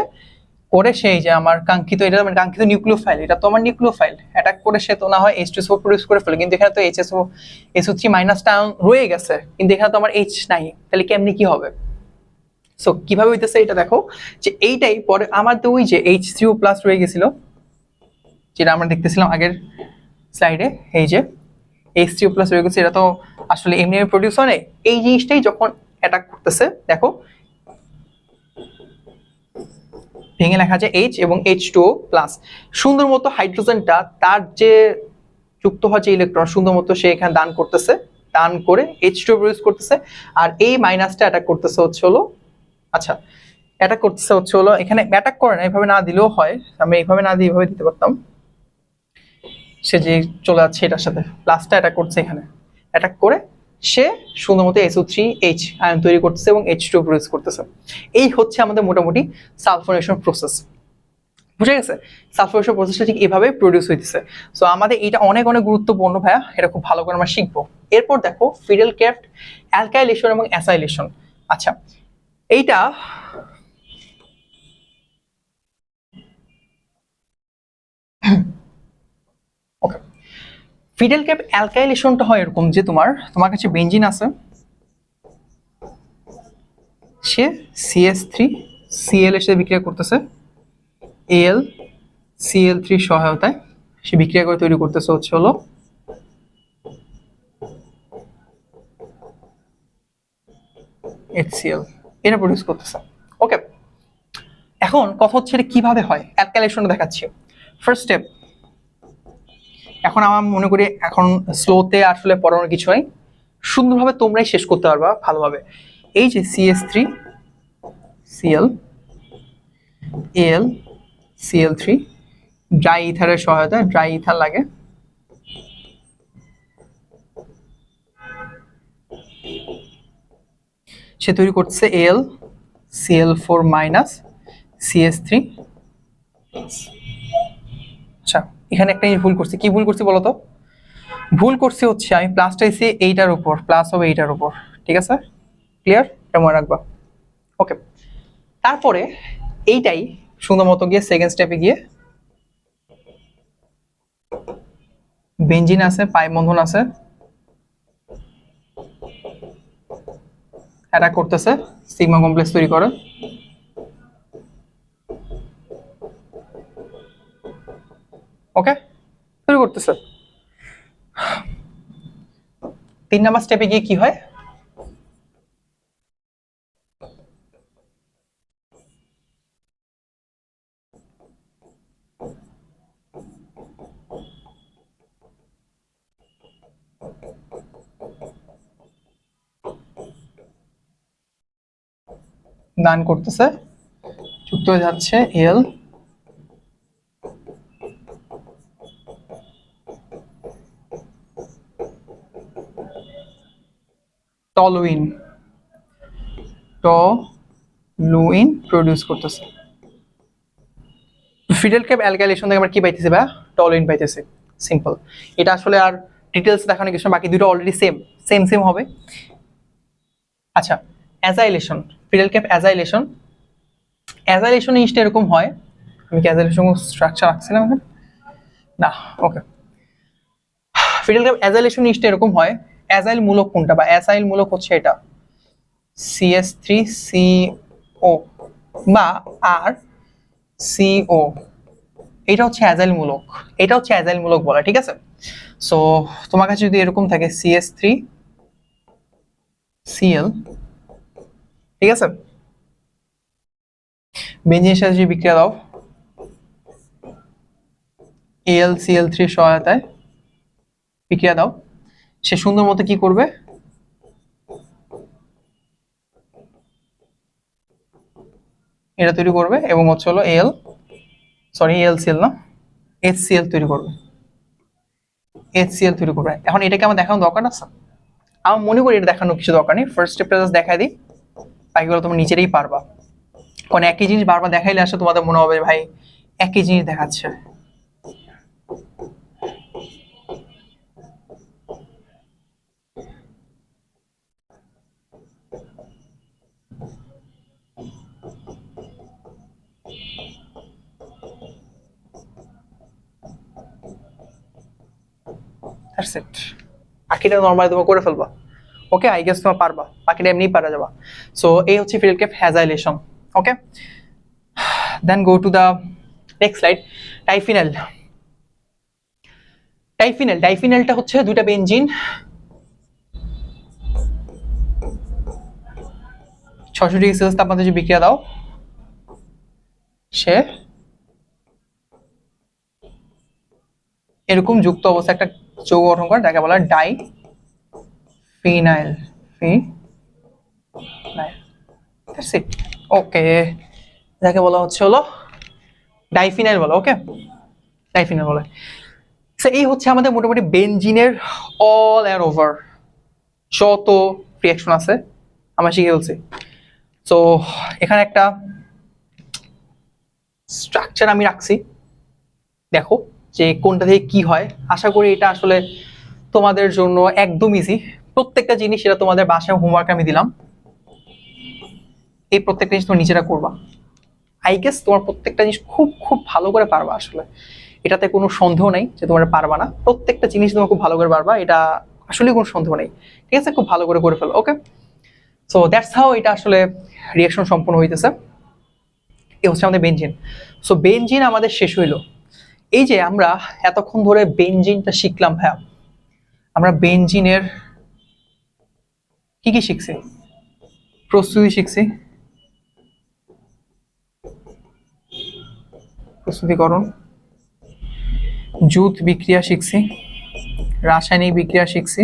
করে সেই যে আমার কাঙ্ক্ষিত এটা মানে কাঙ্ক্ষিত নিউক্লিওফাইল, এটা তো আমার নিউক্লিওফাইল, অ্যাটাক করে সে তো না হয় H2SO4 প্রডিউস করে ফেলে, কিন্তু এখানে তো SO3 মাইনাসটা রয়ে গেছে, কিন্তু এখানে তো আমার H নাই, তাহলে কেমনি কি হবে? সো কিভাবে হইতেছে এটা দেখো যে এইটাই পরে আমাদের ওই যে H3O প্লাস রয়ে গেছিল যেটা আমরা দেখতেছিলাম আগের স্লাইডে, এই যে H3O প্লাস রয়ে গেছে, এটা তো আসলে এমনি প্রডিউস হয় না। এই জিনিসটাই যখন অ্যাটাক করতেছে দেখো ভেঙে লেখা যায় H এবং H2O প্লাস, সুন্দর মতো হাইড্রোজেনটা তার যে যুক্ত হওয়া যে ইলেকট্রন সুন্দর মতো সে এখানে দান করতেছে, দান করে H2O প্রডিউস করতেছে। আর এই মাইনাসটা অ্যাটাক করতেছে হচ্ছে হলো আচ্ছা অ্যাটাক করতেছে হচ্ছে হলো এখানে অ্যাটাক করে না, এইভাবে না দিলেও হয়, আমি এইভাবে না দিয়ে এইভাবে দিতে পারতাম। সে যে চলে যাচ্ছে এটার সাথে প্লাসটা অ্যাটাক করছে, এখানে অ্যাটাক করে সে সুন্দর মতো SO3H আয়ন তৈরি করতেছে এবং H2O প্রডিউস করতেছে। এই হচ্ছে আমাদের মোটামুটি সালফোনেশন প্রসেস। বুঝে গেছে? সালফোনেশন প্রসেসটা ঠিক এভাবে প্রডিউস হইতেছে। সো আমাদের এটা অনেক অনেক গুরুত্বপূর্ণ ভাইয়া, এটা খুব ভালো করে আমরা শিখবো। এরপর দেখো ফিডেল ক্রাফট অ্যালকাইলেশন এবং অ্যাসাইলেশন। আচ্ছা এইটা ওকে, ফিডেল ক্রাফট অ্যালকাইলেশনটা হয় এরকম যে তোমার কাছে বেনজিন আছে, সে CH3Cl এর সাথে বিক্রিয়া করতেছে, AlCl3 সহায়তায় সে বিক্রিয়া করে তৈরি করতেছে হচ্ছে হলো HCl, এটা প্রডিউস করতেছে। ওকে, এখন কথা হচ্ছে এটা কিভাবে হয়, অ্যালকাইলেশনটা দেখাচ্ছি। ফার্স্ট স্টেপ, এখন আমার মনে করি এখন স্লোতে আসলে পড়ানোর কিছু নাই, সুন্দরভাবে তোমরাই শেষ করতে পারবা ভালোভাবে। এই যে CH3Cl AlCl3 ড্রাই ইথারের সহায়তায়, ড্রাই ইথার লাগে, সে তৈরি করছে AlCl4 মাইনাস CH3। আচ্ছা এখানে একটা জিনিস ভুল করছি, কি ভুল করছি বলতো? ভুল করছি হচ্ছে আমি প্লাসটা এসে এইটার উপর, প্লাস হবে এইটার উপর, ঠিক আছে? ক্লিয়ার? এটা মনে রাখবা। ওকে, তারপরে এইটাই সুন্দর মতো গিয়ে সেকেন্ড স্টেপে গিয়ে বেনজিন আছে, পাই বন্ধন আছে, অ্যাটাক করতেছে, সিগমা কমপ্লেক্স তৈরি করে, ওকে তৈরি করতেছে। 3 নাম্বার স্টেপে গিয়ে কি হয়, দান করতেছে, যুক্ত হয়ে যাচ্ছে এল টলুইন প্রডিউস করতেছে। ফিডেল ক্যাপ অ্যালকাইলেশন থেকে আমরা কি পাইতেছি বা টলুইন পাইতেছি, সিম্পল। এটা আসলে আর ডিটেলস দেখানো কিছু না, বাকি দুটো অলরেডি সেম হবে। আচ্ছা অ্যাজাইলেশন, ফিডেল ক্যাপ অ্যাজাইলেশন জিনিসটা এরকম হয়, আমি কি অ্যাজাইলেশন স্ট্রাকচার রাখছিলাম এখানে না, ওকে। ফিডাল গ্যাপ অ্যাজাইলেশন জিনিসটা এরকম হয়, অ্যাজাইল মূলক কোনটা বা অ্যাসাইল মূলক হচ্ছে এটা CH3CO বা আর CO, এটা হচ্ছে অ্যাজাইল মূলক, এটা হচ্ছে অ্যাজাইল মূলক বলা, ঠিক আছে। সো তোমার কাছে যদি এরকম থাকে CH3Cl, ঠিক আছে, বেঞ্জিনের সাথে যদি বিক্রিয়া দাও AlCl3 সহায়তায় বিক্রিয়া দাও, সে সুন্দর মতো কি করবে, এটা তৈরি করবে এবং হচ্ছে হলো AlCl না HCl তৈরি করবে, HCl তৈরি করবে। এখন এটাকে আমার দেখানো দরকার আছে? আমার মনে করি এটা দেখানো কিছু দরকার নেই, ফার্স্ট স্টেপটা জাস্ট দেখাই দিই, বাকিগুলো তোমরা নিজেরাই পারবা। কারণ একই জিনিস বারবার দেখাইলে আসলে তোমাদের মনে হবে ভাই একই জিনিস দেখাচ্ছে। দ্যাটস ইট, বাকিটা নরমালি তোমরা করে ফেলবা। ওকে, আই গেস তোমরা পারবা, বাকিটা এমনিই পারা যাবা। সো এই হচ্ছে ফিডাল ক্যাপ acylation. Okay, then go to the next slide. Diphenyl. ডাইফিনালটা হচ্ছে দুইটা বেনজিন 600 ডিগ্রি সেলসিয়াস তাপমাত্রায় যে বিক্রিয়া দাও, সে এরকম যুক্ত অবস্থা একটা যৌগ গঠন করে, যাকে বলা হয় ডাইফিনাইল। ওকে, যাকে বলা হচ্ছে হলো ডাইফিনাইল বলো। ওকে, ডাইফিনাইল বলে। এই হচ্ছে আমাদের মোটামুটি বেনজিনের অল এন্ড ওভার যত রিঅ্যাকশন আছে আমরা শিখে ফেলছি। সো এখানে একটা স্ট্রাকচার আমি রাখছি, দেখো যে কোনটা থেকে কি হয়। আশা করি এটা আসলে তোমাদের জন্য একদম ইজি। প্রত্যেকটা জিনিস এটা তোমাদের বাসায় হোমওয়ার্ক আমি দিলাম, এই প্রত্যেকটা জিনিস তুমি নিজেরা করবা। আই গেস তোমার প্রত্যেকটা জিনিস খুব খুব ভালো করে পারবা, আসলে এটাতে কোনো সন্দেহ নেই যে তোমরা পারবা না। প্রত্যেকটা জিনিস তোমরা খুব ভালো করে পারবা, এটা আসলে কোনো সন্দেহ নেই, ঠিক আছে। খুব ভালো করে ফেলো। ওকে, সো দ্যাটস হাউ এটা আসলে রিঅ্যাকশন সম্পন্ন হইতেছে। এই হচ্ছে আমাদের বেনজিন। সো বেনজিন আমাদের শেষ হইলো। এই যে আমরা এতক্ষণ ধরে বেনজিনটা শিখলাম, হ্যাঁ আমরা বেনজিনের কি কি শিখছি? প্রস্তুতি শিখছি, প্রস্তুতিকরণ, জুত বিক্রিয়া শিখছি, রাসায়নিক বিক্রিয়া শিখছি,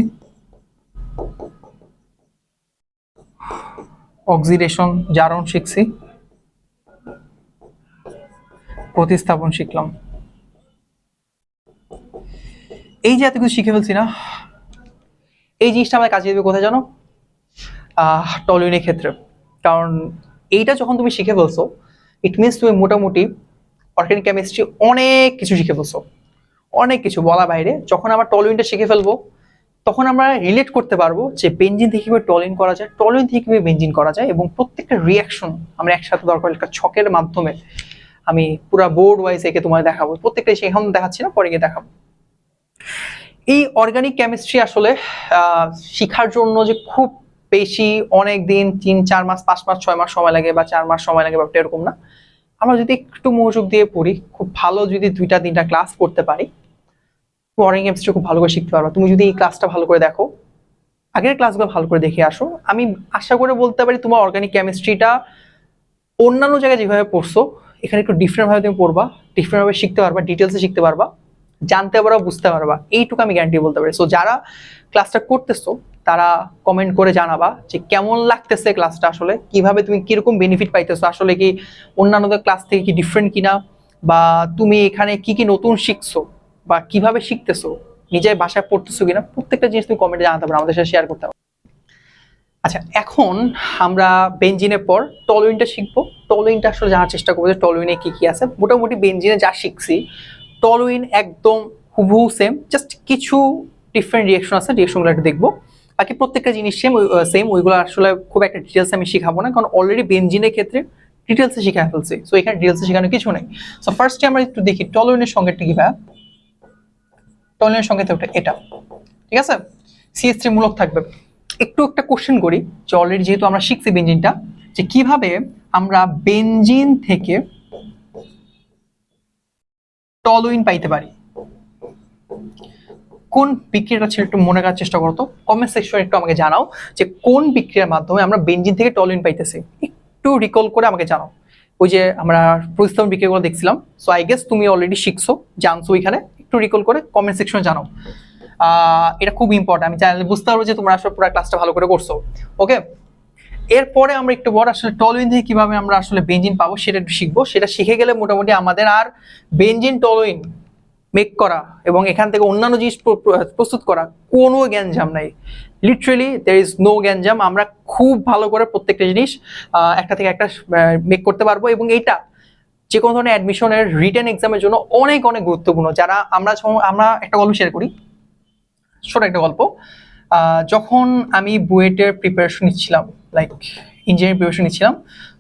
অক্সিডেশন জারণ শিখছি, প্রতিস্থাপন শিখলাম। এই যে এত কিছু শিখে ফেলছি না, এই জিনিসটা আমাদের কাজে দেবে কোথায় জানো? টলুইনের ক্ষেত্রে। কারণ এইটা যখন তুমি শিখে ফেলছো, ইট মিনস তুমি মোটামুটি অর্গানিক কেমিস্ট্রি অনেক কিছু শিখে ফেলছো, অনেক কিছু বলা বাইরে। যখন আমরা টলুইনটা শিখে ফেলবো, তখন আমরা রিলেট করতে পারবো যে বেনজিন থেকে কিভাবে টলুইন করা যায়, টলুইন থেকে কিভাবে বেনজিন করা যায়, এবং প্রত্যেকটা রিয়াকশন আমরা একসাথে দরকার একটা ছকের মাধ্যমে আমি পুরো বোর্ড ওয়াইজ একে তোমায় দেখাবো। প্রত্যেকটা এখন দেখাচ্ছি না, পরে গিয়ে দেখাবো। এই অর্গানিক কেমিস্ট্রি আসলে শিখার জন্য যে খুব বেশি অনেক দিন 3-4 মাস 5 মাস 6 মাস সময় লাগে বা 4 মাস সময় লাগে, ব্যাপারটা এরকম না। আমরা যদি একটু মনোযোগ দিয়ে পড়ি, খুব ভালো যদি 2-3টা ক্লাস করতে পারি, অর্গানিক কেমিস্ট্রি খুব ভালো করে শিখতে পারবা। তুমি যদি এই ক্লাসটা ভালো করে দেখো, আগের ক্লাসগুলো ভালো করে দেখে আসো, আমি আশা করে বলতে পারি তোমার অর্গানিক কেমিস্ট্রিটা অন্যান্য জায়গায় যেভাবে পড়ছো এখানে একটু ডিফারেন্ট ভাবে তুমি পড়বা, ডিফারেন্ট ভাবে শিখতে পারবা, ডিটেলসে শিখতে পারবা, জানতে পারবা, বুঝতে পারবা, এইটুকু আমি গ্যারান্টি বলতে পারি। সো যারা ক্লাসটা করতেছো তারা কমেন্ট করে জানাবা যে কেমন লাগতেছে ক্লাসটা, আসলে কিভাবে তুমি কিরকম বেনিফিট পাইতেছো, আসলে কি অন্যান্যদের ক্লাস থেকে কি ডিফারেন্ট কিনা, বা তুমি এখানে কি কি নতুন শিখছো বা কিভাবে শিখতেছো, নিজের বাসায় পড়তেছো কিনা, প্রত্যেকটা জিনিস তুমি কমেন্টে জানাতে পারো, আমাদের সাথে শেয়ার করতে পারো। আচ্ছা, এখন আমরা বেনজিনের পর টলুইনটা শিখবো। টলুইনটা আসলে জানার চেষ্টা করবো যে টলুইনে কি কি আছে। মোটামুটি বেনজিনে যা শিখছি, টলুইন একদম হুবহু সেম, জাস্ট কিছু ডিফারেন্ট রিঅ্যাকশন আছে, রিঅ্যাকশনগুলো একটু দেখবো। বাকি প্রত্যেকটা জিনিস সেম, ওইগুলো আসলে খুব একটা ডিটেলস আমি শিখাবো না, কারণ অলরেডি বেনজিনের ক্ষেত্রে ডিটেলসে শিখা ফেলছি। সো এখানে ডিটেলসে শেখানোর কিছু নেই। সো ফার্স্টে আমরা একটু দেখি টলুইনের সংজ্ঞাটা কি ভাই। টলিনের সংকেত এটা, ঠিক আছে। CH3 মূলক থাকবে। একটু একটা কোশ্চেন করি যে অলরেডি যেহেতু আমরা শিখছি বেনজিনটা, যে কিভাবে আমরা বেনজিন থেকে টলুইন পাইতে পারি। কোন বিক্রিয়াটা ছিল একটু মনে করার চেষ্টা করো তো, কমেন্ট সেকশনে একটু আমাকে জানাও যে কোন বিক্রিয়ার মাধ্যমে আমরা বেনজিন থেকে টলুইন পাইতেছি, একটু রিকল করে আমাকে জানাও। ওই যে আমরা প্রতিস্থাপন বিক্রিয়াগুলো দেখছিলাম, সো আই গেস তুমি অলরেডি শিখছো, জানছো, এখানে একটু রিকল করে কমেন্ট সেকশনে জানাও। এটা খুব ইম্পর্টেন্ট, আমি জানলে বুঝতে পারবো যে তোমরা আসলে পুরো ক্লাসটা ভালো করে করছো। ওকে, এরপরে আমরা একটু বড় আসলে টলুইন থেকে কিভাবে আমরা আসলে বেনজিন পাবো সেটা একটু শিখবো। সেটা শিখে গেলে মোটামুটি আমাদের আর বেনজিন টলুইন মেক করা এবং এখান থেকে অন্যান্য জিনিস প্রস্তুত করা কোনো গ্যাঞ্জাম নাই। লিটারেলি দের ইজ নো গ্যাঞ্জাম। আমরা খুব ভালো করে প্রত্যেকটা জিনিস একটা থেকে একটা মেক করতে পারবো, এবং এইটা যে কোনো ধরনের অ্যাডমিশনের রিটেন এক্সামের জন্য অনেক অনেক গুরুত্বপূর্ণ। যারা আমরা একটা গল্প শেয়ার করি, ছোট একটা গল্প। যখন আমি বুয়েটের প্রিপারেশন নিচ্ছিলাম, লাইক ইঞ্জিনিয়ারিং প্রিপারেশন নিচ্ছিলাম,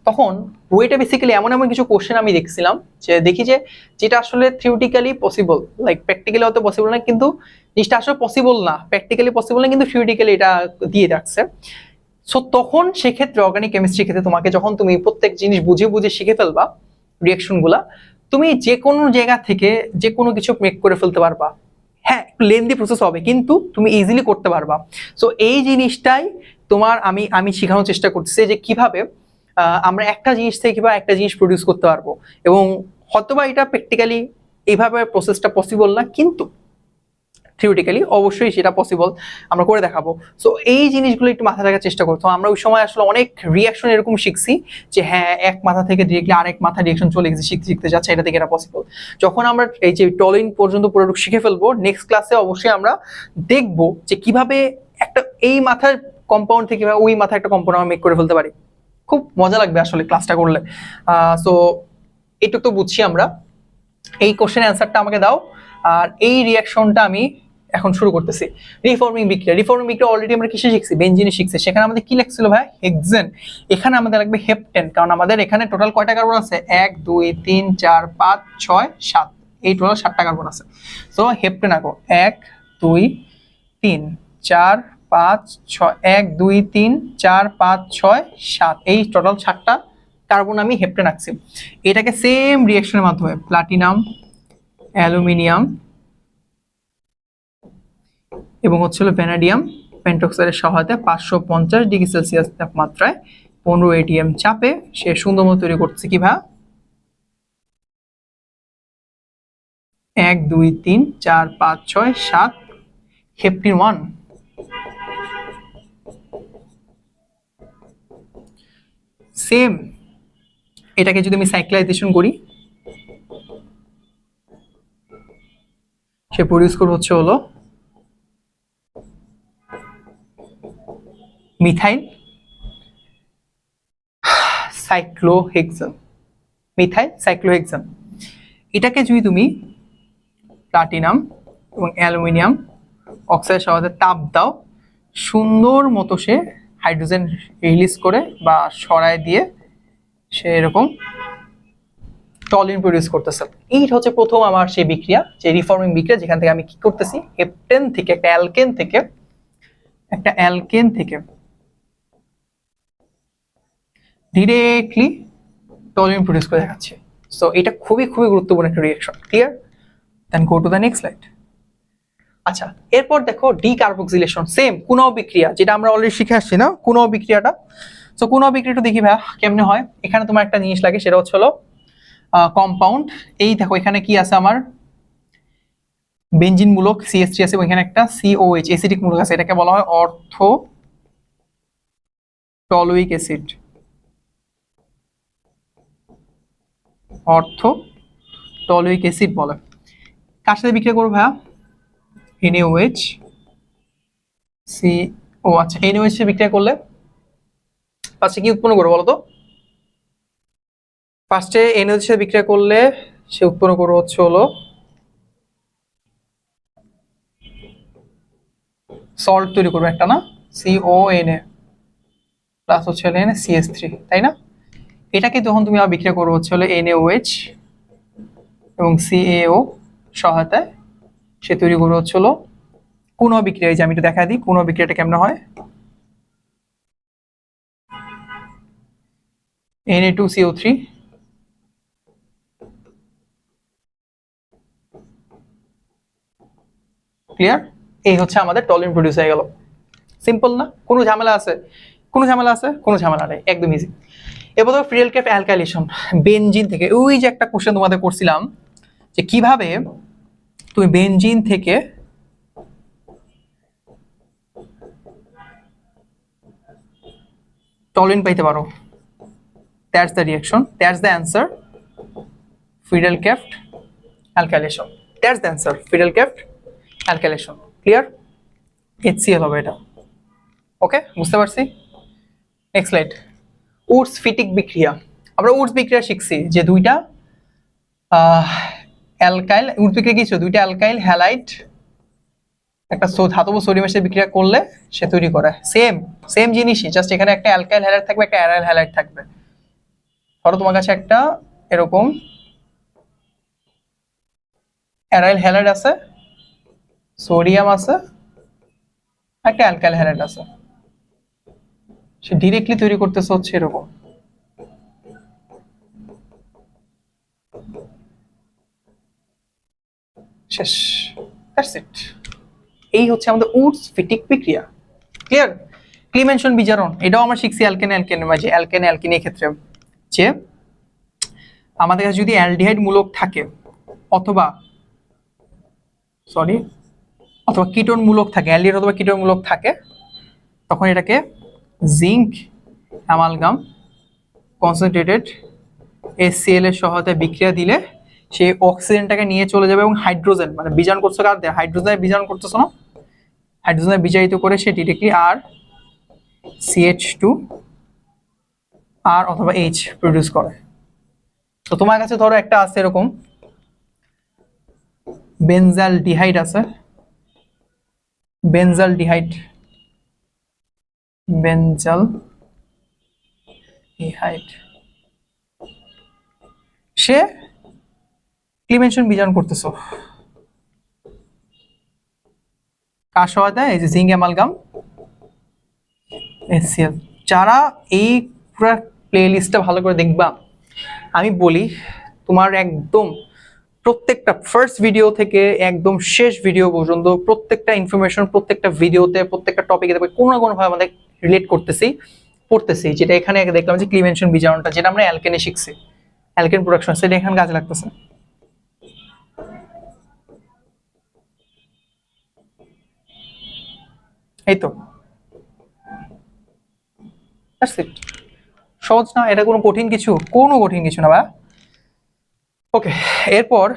তখন বুয়েটে বেসিক্যালি এমন এমন কিছু কোশ্চেন আমি দেখছিলাম যে দেখি যে যেটা আসলে থিওরিটিক্যালি পসিবল, লাইক প্র্যাকটিক্যালি হয়তো পসিবল না, কিন্তু জিনিসটা আসলে পসিবল না, প্র্যাকটিক্যালি পসিবল না, কিন্তু থিওরিটিক্যালি এটা দিয়ে রাখছে। সো তখন সেক্ষেত্রে অর্গানিক কেমিস্ট্রি ক্ষেত্রে তোমাকে যখন তুমি প্রত্যেক জিনিস বুঝে বুঝে শিখে ফেলবা রিয়াকশনগুলা, তুমি যে কোনো জায়গা থেকে যে কোনো কিছু মেক করে ফেলতে পারবা। হ্যাঁ, একটু লেন্দি প্রসেস হবে, কিন্তু তুমি ইজিলি করতে পারবা। সো এই জিনিসটাই তোমার আমি শেখানোর চেষ্টা করতেছি যে কিভাবে আমরা একটা জিনিস থেকে কিভাবে একটা জিনিস প্রডিউস করতে পারবো, এবং হয়তোবা এটা প্র্যাকটিক্যালি এইভাবে প্রসেসটা পসিবল না, কিন্তু থিওরিটিক্যালি অবশ্যই সেটা পসিবল, আমরা করে দেখাবো। সো এই জিনিসগুলো একটু মাথায় রাখার চেষ্টা করতো। আমরা ওই সময় আসলে অনেক রিয়াকশন এরকম শিখছি যে হ্যাঁ, এক মাথা থেকে ডিরেক্টলি আরেক মাথা রিয়াকশন চলে গেছে, শিখতে শিখতে যাচ্ছে, এটা থেকে এটা পসিবল। যখন আমরা এই যে টলিন পর্যন্ত পুরোটুকু শিখে ফেলবো, নেক্সট ক্লাসে অবশ্যই আমরা দেখবো যে কিভাবে একটা এই মাথার কম্পাউন্ড থেকে ওই মাথায় একটা কম্পাউন্ড আমরা মেক করে ফেলতে পারি। খুব মজা লাগবে আসলে ক্লাসটা করলে। সো এটুকু তো বুঝছি আমরা। এই কোশ্চেন অ্যান্সারটা আমাকে দাও, আর এই রিয়াকশনটা আমি এখন শুরু করতেছি। রিফর্মিং বিক্রিয়া অলরেডি আমরা কিসে শিখছি, বেনজিনে শিখছি। সেখানে আমাদের কি লাগছিল ভাই, হেক্সেন। এখানে আমাদের লাগবে হেপটেন, কারণ আমাদের এখানে টোটাল কয়টা কার্বন আছে, 1 2 3 4 5 6 7, এই টোটাল 7টা কার্বন আছে। সো হেপটেন আঁকো, 1 2 3 4 5 6, 1 2 3 4 5 6 7, এই টোটাল 7টা কার্বন আমি হেপটেন আঁকছি। এটাকে সেম রিঅ্যাকশনের মাধ্যমে প্লাটিনাম, অ্যালুমিনিয়াম এবং হচ্ছে ভ্যানাডিয়াম পেন্টক্সাইডের সহায়তায় 550 ডিগ্রি সেলসিয়াস তাপমাত্রায় 15 ATM চাপে সে সুন্দর মতো তৈরি করছে কি ভাই, 1 2 3 4 5 6 7 হেপটিন 1। সেম এটাকে যদি আমি সাইক্লাইজেশন করি, সে প্রডিউস করবে হচ্ছে হলো মিথাইল সাইক্লোহেক্সেন, মিথাইল সাইক্লোহেক্সেন। এটাকে যদি তুমি প্লাটিনাম এবং অ্যালুমিনিয়াম অক্সাইড সহায়তায় তাপ দাও, সুন্দর মতো সে হাইড্রোজেন রিলিজ করে বা সরায় দিয়ে সে এরকম টলিন প্রডিউস করতেছে। এইটা হচ্ছে প্রথম আমার সেই বিক্রিয়া, যে রিফর্মিং বিক্রিয়া, যেখান থেকে আমি কি করতেছি, হেপটেন থেকে একটা অ্যালকেন থেকে ডিরেক্টলি টলিন প্রডিউস করে দেখাচ্ছি। সো এটা খুবই খুবই গুরুত্বপূর্ণ একটা reaction. Clear? Then go to the next slide. আচ্ছা, এরপর দেখো ডিকার্বক্সিলেশন, সেম কুনাও বিক্রিয়া, যেটা আমরা অলরেডি শিখে আসছি না, কুনাও বিক্রিয়াটা। সো কুনাও বিক্রিয়াটা দেখি ভাই কেমনে হয়। এখানে তোমার একটা জিনিস লাগে, সেটা হচ্ছে হলো কম্পাউন্ড। এই দেখো এখানে কি আছে, আমার বেনজিন মূলক CH3 আছে, এবং এখানে একটা COH অ্যাসিডিক মূলক আছে। এটাকে বলা হয় অর্থো টলুইক অ্যাসিড, অর্থো টলুইক অ্যাসিড বলে। কার সাথে বিক্রিয়া করবো ভাইয়া, NaOH CO, আচ্ছা NaOH এর বিক্রিয়া করলে ফার্স্টে কি উৎপন্ন করবো বলতো, ফার্স্টে NaOH এর বিক্রিয়া করলে সে উৎপন্ন করবো হচ্ছে হলো সল্ট তৈরি করবে একটা, না CONA প্লাস হচ্ছে CH3, তাই না? এটাকে যখন তুমি আবার বিক্রিয়া করবো হচ্ছে হলো NaOH এবং CaO সহায়তায় সে তৈরি করবে হচ্ছে হলো কোন বিক্রিয়া। এই যে আমি একটু দেখা দিই কোন বিক্রিয়াটা কেমন হয়। Na2CO3 clear. এই হচ্ছে আমাদের টলিন প্রডিউস হয়ে গেল। সিম্পল না? কোনো ঝামেলা আছে? কোনো ঝামেলা আছে? কোনো ঝামেলা নেই, একদম ইজি। এবার ধরো ফ্রিডেলক্রেফট অ্যালকাইলেশন বেনজিন থেকে, ওই যে একটা কোশ্চেন তোমাদের করছিলাম যে কিভাবে তুমি বেনজিন থেকে টলিন পাইতে পারো। That's the reaction, that's the answer, Friedel Crafts alkylation. That's the answer, Friedel Crafts alkylation. Clear? HCl হবে এটা। ওকে, বুঝতে পারছি। Next slide. উডস ফিটিক বিক্রিয়া। আমরা উডস বিক্রিয়া শিখছি যে দুইটা অ্যালকাইল, উডস বিক্রিয়া কি ছিল? দুইটা অ্যালকাইল হ্যালাইড একটা ধাতব সোডিয়ামের সাথে বিক্রিয়া করলে সে তৈরি করে সেম সেম জিনিসই, জাস্ট এখানে একটা অ্যালকাইল হ্যালাইড থাকবে, একটা অ্যারাইল হ্যালাইড থাকবে। ধরো তোমার কাছে একটা এরকম অ্যারাইল হ্যালাইড আছে, সোডিয়াম আছে, একটা অ্যালকাইল হ্যালাইড আছে, সে ডিরেক্টলি তৈরি করতেছে হচ্ছে এরকম। শেষ, দ্যাটস ইট। এই হচ্ছে আমাদের উডস ফিটিক বিক্রিয়া। ক্লিয়ার? ক্লিমেনশন বিজারণ, এটাও আমরা শিখছি অ্যালকেন অ্যালকেনের মাঝে, অ্যালকেন অ্যালকিনের ক্ষেত্রে যে আমাদের কাছে যদি অ্যালডিহাইড মূলক থাকে অথবা অথবা কিটোন মূলক থাকে, অ্যালডিহাইড অথবা কিটোন মূলক থাকে, তখন এটাকে জিঙ্ক অ্যামালগাম কনসেন্ট্রেটেড HCl এর সহায়তায় বিক্রিয়া দিলে সেই অক্সিজেনটাকে নিয়ে চলে যাবে এবং হাইড্রোজেন, মানে বিজারণ করছো কার দেয়? হাইড্রোজেনের বিজারণ করতেছো না, হাইড্রোজেনের বিজারিত করে সে ডিরেক্টলি আর CH2 আর অথবা H প্রডিউস করে। তো তোমার কাছে ধরো একটা আছে এরকম বেনজাল ডিহাইড আছে, বেনজাল ডিহাইড, বেনজাল ডিহাইড, সে ক্লিমেনশন বিজারণ করতেছো কার সহায়তায়? এই যে জিঙ্ক অ্যামালগাম HCl। যারা এই পুরো প্লে লিস্টটা ভালো করে দেখবা, আমি বলি তোমার একদম প্রত্যেকটা ফার্স্ট ভিডিও থেকে একদম শেষ ভিডিও পর্যন্ত প্রত্যেকটা ইনফরমেশন, প্রত্যেকটা ভিডিওতে, প্রত্যেকটা টপিকে দেখবে কোনো না কোনো ভাবে আমাদের রিলেট করতেছি, পড়তেছি। যেটা এখানে দেখলাম যে ক্লিমেনশন বিজারণটা, যেটা আমরা অ্যালকেনে শিখছি, অ্যালকেন প্রোডাকশন, সেটা এখানে কাজে লাগতেছে। এই তো, দ্যাটস ইট। সহজ না? এটা কোনো কঠিন কিছু? কোনো কঠিন কিছু না ভাই। ওকে, এরপর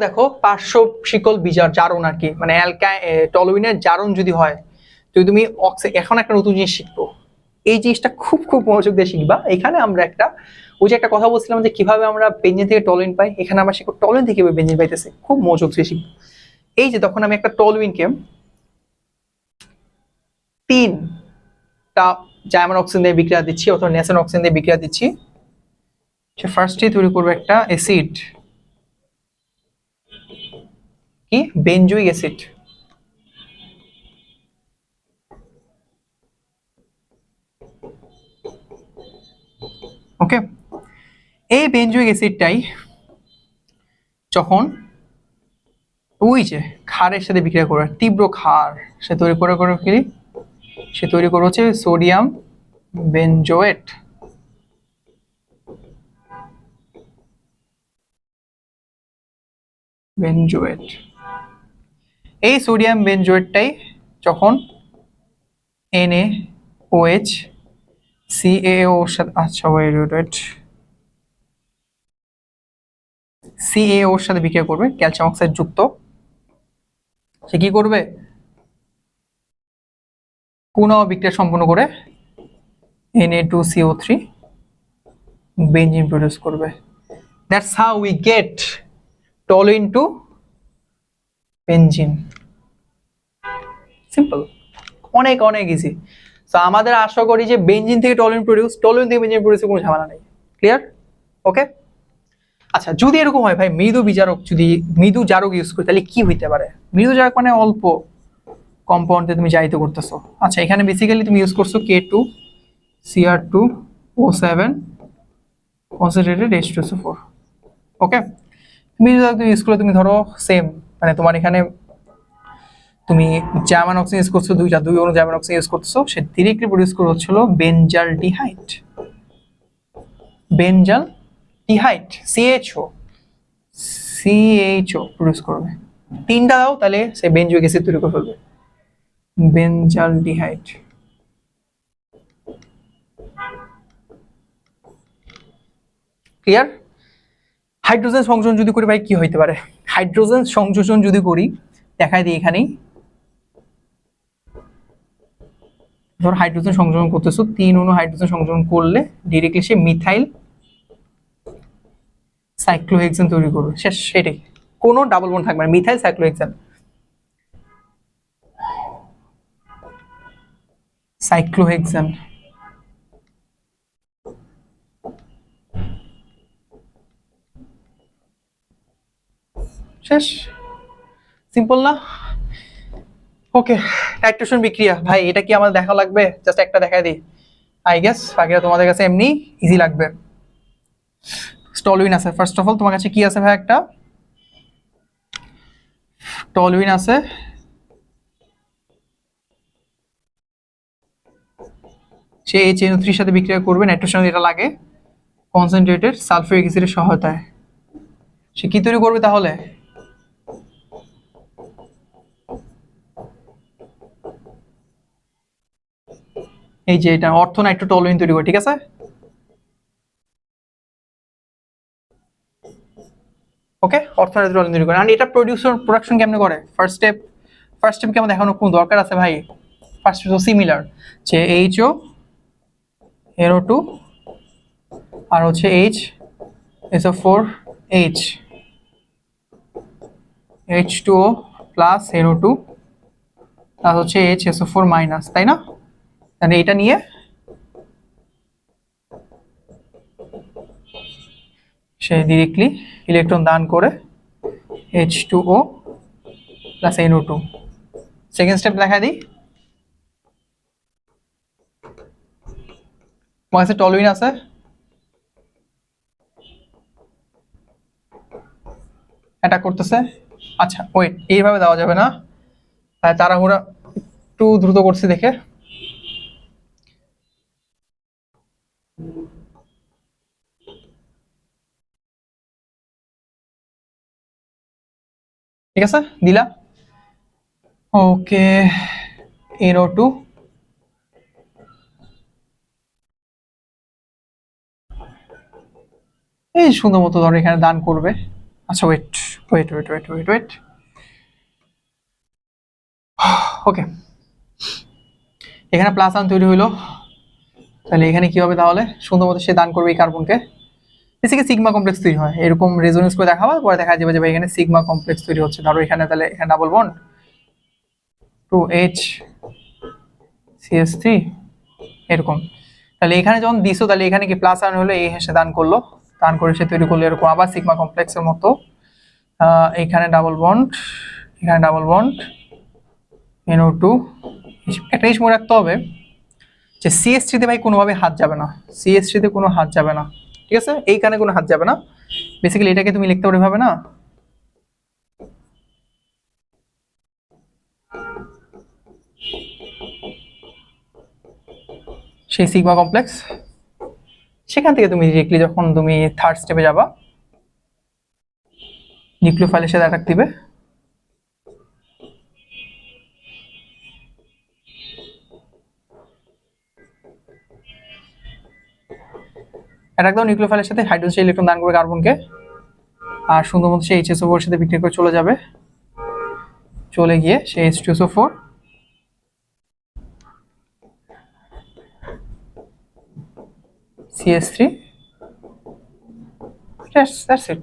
দেখো পার্শ্ব শিকল বিজার জারণ আর কি, মানে টলুইনের জারণ যদি হয়, যদি তুমি এখন একটা নতুন জিনিস শিখবো, এই জিনিসটা খুব খুব মনোযোগ দিয়ে শিখবা। এখানে আমরা একটা ওই যে একটা কথা বলছিলাম যে কিভাবে আমরা বেঞ্জিন থেকে টলুইন পাই, এখানে আমরা শিখবো টলুইন থেকে কিভাবে বেঞ্জিন পাইতেছি, খুব মনোযোগ দিয়ে শিখবো। এই যে তখন আমি একটা টলুইনকে 3টা জার্মান অক্সিজেন দিয়ে বিক্রিয়া দিচ্ছি অথবা নেসেন অক্সিজেন দিয়ে বিক্রিয়া দিচ্ছি, সে ফার্স্টেই তৈরি করবে একটা অ্যাসিড, কি? বেনজুইক অ্যাসিড। ওকে, এই বেনজুইক অ্যাসিডটাই যখন ওই যে ক্ষারের সাথে বিক্রিয়া করে, তীব্র ক্ষার সে তৈরি করে কি? সে তৈরি করে হচ্ছে সোডিয়াম বেনজোয়েট। বেনজোয়েট, এই সোডিয়াম বেনজোয়েটটাই যখন NaOH CaO ওর সাথে, আচ্ছা ওয়েট, CaO ওর সাথে বিক্রিয়া করবে ক্যালসিয়াম অক্সাইড যুক্ত, সে কি করবে? পুনঃ বিক্রিয়া সম্পন্ন করে Na2CO3 বেনজিন প্রডিউস করবে। That's how we get toluene to benzene. Simple, অনেক অনেক ইজি। সো আমাদের আশা করি যে বেনজিন থেকে টলুইন থেকে বেনজিন প্রডিউস কোনো ঝামেলা নেই। ক্লিয়ার? ওকে, আচ্ছা, যদি এরকম হয় ভাই মৃদু বিজারক, যদি মৃদু জারক ইউজ করি তাহলে কি হইতে পারে? মৃদু জারক মানে অল্প কম্পাউন্ডে তুমি জারিত করতেছো। আচ্ছা, এখানে বেসিক্যালি তুমি ইউজ করছো K2 Cr2 O7 concentrated H2SO4। ওকে, তুমি যদি ইউজ করো, তুমি ধরো সেম, মানে তোমার এখানে তুমি জার্মান অক্সিজেন ইউজ করছো, দুই অনু জার্মান অক্সিজেন ইউজ করছো, সে ডিরেক্টলি প্রডিউস করে হচ্ছিল বেনজালডিহাইড। বেনজালডিহাইড CHO প্রডিউস করবে। তিনটা দাও তাহলে সে বেনজোইক অ্যাসিড তৈরি করে ফেলবে, বেনজালডিহাইড। ক্লিয়ার? হাইড্রোজেন সংযোজন যদি করি ভাই কি হইতে পারে? হাইড্রোজেন সংযোজন যদি করি, দেখাই দিই এখানেই। ধর হাইড্রোজেন সংযোজন করতেছো, 3 অণু হাইড্রোজেন সংযোজন করলে ডিরেক্টলি সে মিথাইল সাইক্লোহেক্সেন তৈরি করবে, শেষ। সেটাই, কোনো ডাবল বন্ড থাকবে না, মিথাইল সাইক্লোহেক্সেন। সাইক্লোহেক্সেন শেষ, সিম্পল না? ওকে, নাইট্রোজেন বিক্রিয়া ভাই এটা কি আমাদের দেখা লাগবে? জাস্ট একটা দেখাই দিই, আই গেস বাকিটা তোমাদের কাছে এমনি ইজি লাগবে। টলুইন আছে, ফার্স্ট অফ অল তোমার কাছে কি আছে ভাই? একটা টলুইন আছে, সে HNO3 সাথে বিক্রিয়া করবে, নাইট্রোজেন যেটা লাগে কনসেন্ট্রেটেড সালফিউরিক অ্যাসিডের সহায়তায়। সে কি তৈরি করবে তাহলে? এই যে এটা অর্থ নাইট্রোটলুইন তৈরি করে, ঠিক আছে? ওকে, অর্থ নাইট্রোটলুইন তৈরি করে। আর এটা প্রোডাকশন কেমনে করে? ফার্স্ট স্টেপ কেমন দেখানোর কোনো দরকার আছে ভাই? ফার্স্ট স্টেপ তো সিমিলার, যে HO NO2 আর হচ্ছে HSO4 H2O plus NO2 plus হচ্ছে HSO4 মাইনাস, তাই না? তাহলে এটা নিয়ে সে ডিরেক্টলি ইলেকট্রন দান করে H2O plus NO2। Second step দেখা দিই, তোমার কাছে টলুইন আছে, অ্যাটাক করতেছে। আচ্ছা ওয়েট, এইভাবে দেওয়া যাবে না, তাড়াহুড়া একটু দ্রুত করছি দেখে। ঠিক আছে, দিলা। ওকে, NO2 এই সুন্দর মতো ধরো এখানে দান করবে। আচ্ছা wait wait wait wait wait wait okay, এখানে প্লাস আয়ন তৈরি হইলো, তাহলে এখানে কি হবে তাহলে? সুন্দর মতো সে দান করবে এই কার্বনকে, বেসিক্যালি সিগমা কমপ্লেক্স তৈরি হয়। এরকম রেজোনেন্স করে দেখাবো, পরে দেখা যাবে যে ভাই এখানে সিগমা কমপ্লেক্স তৈরি হচ্ছে। ধরো এখানে তাহলে এখানে ডাবল বন্ড 2H CH3 এরকম। তাহলে এখানে যখন দিছো তাহলে এখানে কি প্লাস আয়ন হলো, এই হেসে দান করলো, দান করে সে তৈরি করলো এরকম আবার সিগমা কমপ্লেক্সের মতো। এখানে ডাবল বন্ড, এখানে ডাবল বন্ড NO2। একটা জিনিস মনে রাখতে হবে যে CH3 তে ভাই কোনোভাবে হাত যাবে না, CH3 তে কোনো হাত যাবে না, ঠিক আছে? এইখানে কোনো হাত যাবে না। বেসিক্যালি এটাকে তুমি লিখতে পারো এভাবে না, সেই সিগমা কমপ্লেক্স। সেখান থেকে তুমি ডিরেক্টলি যখন তুমি থার্ড স্টেপে যাবা, নিউক্লিওফাইলের সাথে অ্যাটাক দিবে, অ্যাটাক দাও নিউক্লিওফাইলের সাথে, হাইড্রোজেন ইলেকট্রন দান করে কার্বনকে, আর সুন্দর মতো সেই HSO4 এর সাথে বিক্রিয়া করে চলে যাবে, চলে গিয়ে সেই H2SO4 CH3, দ্যাটস ইট।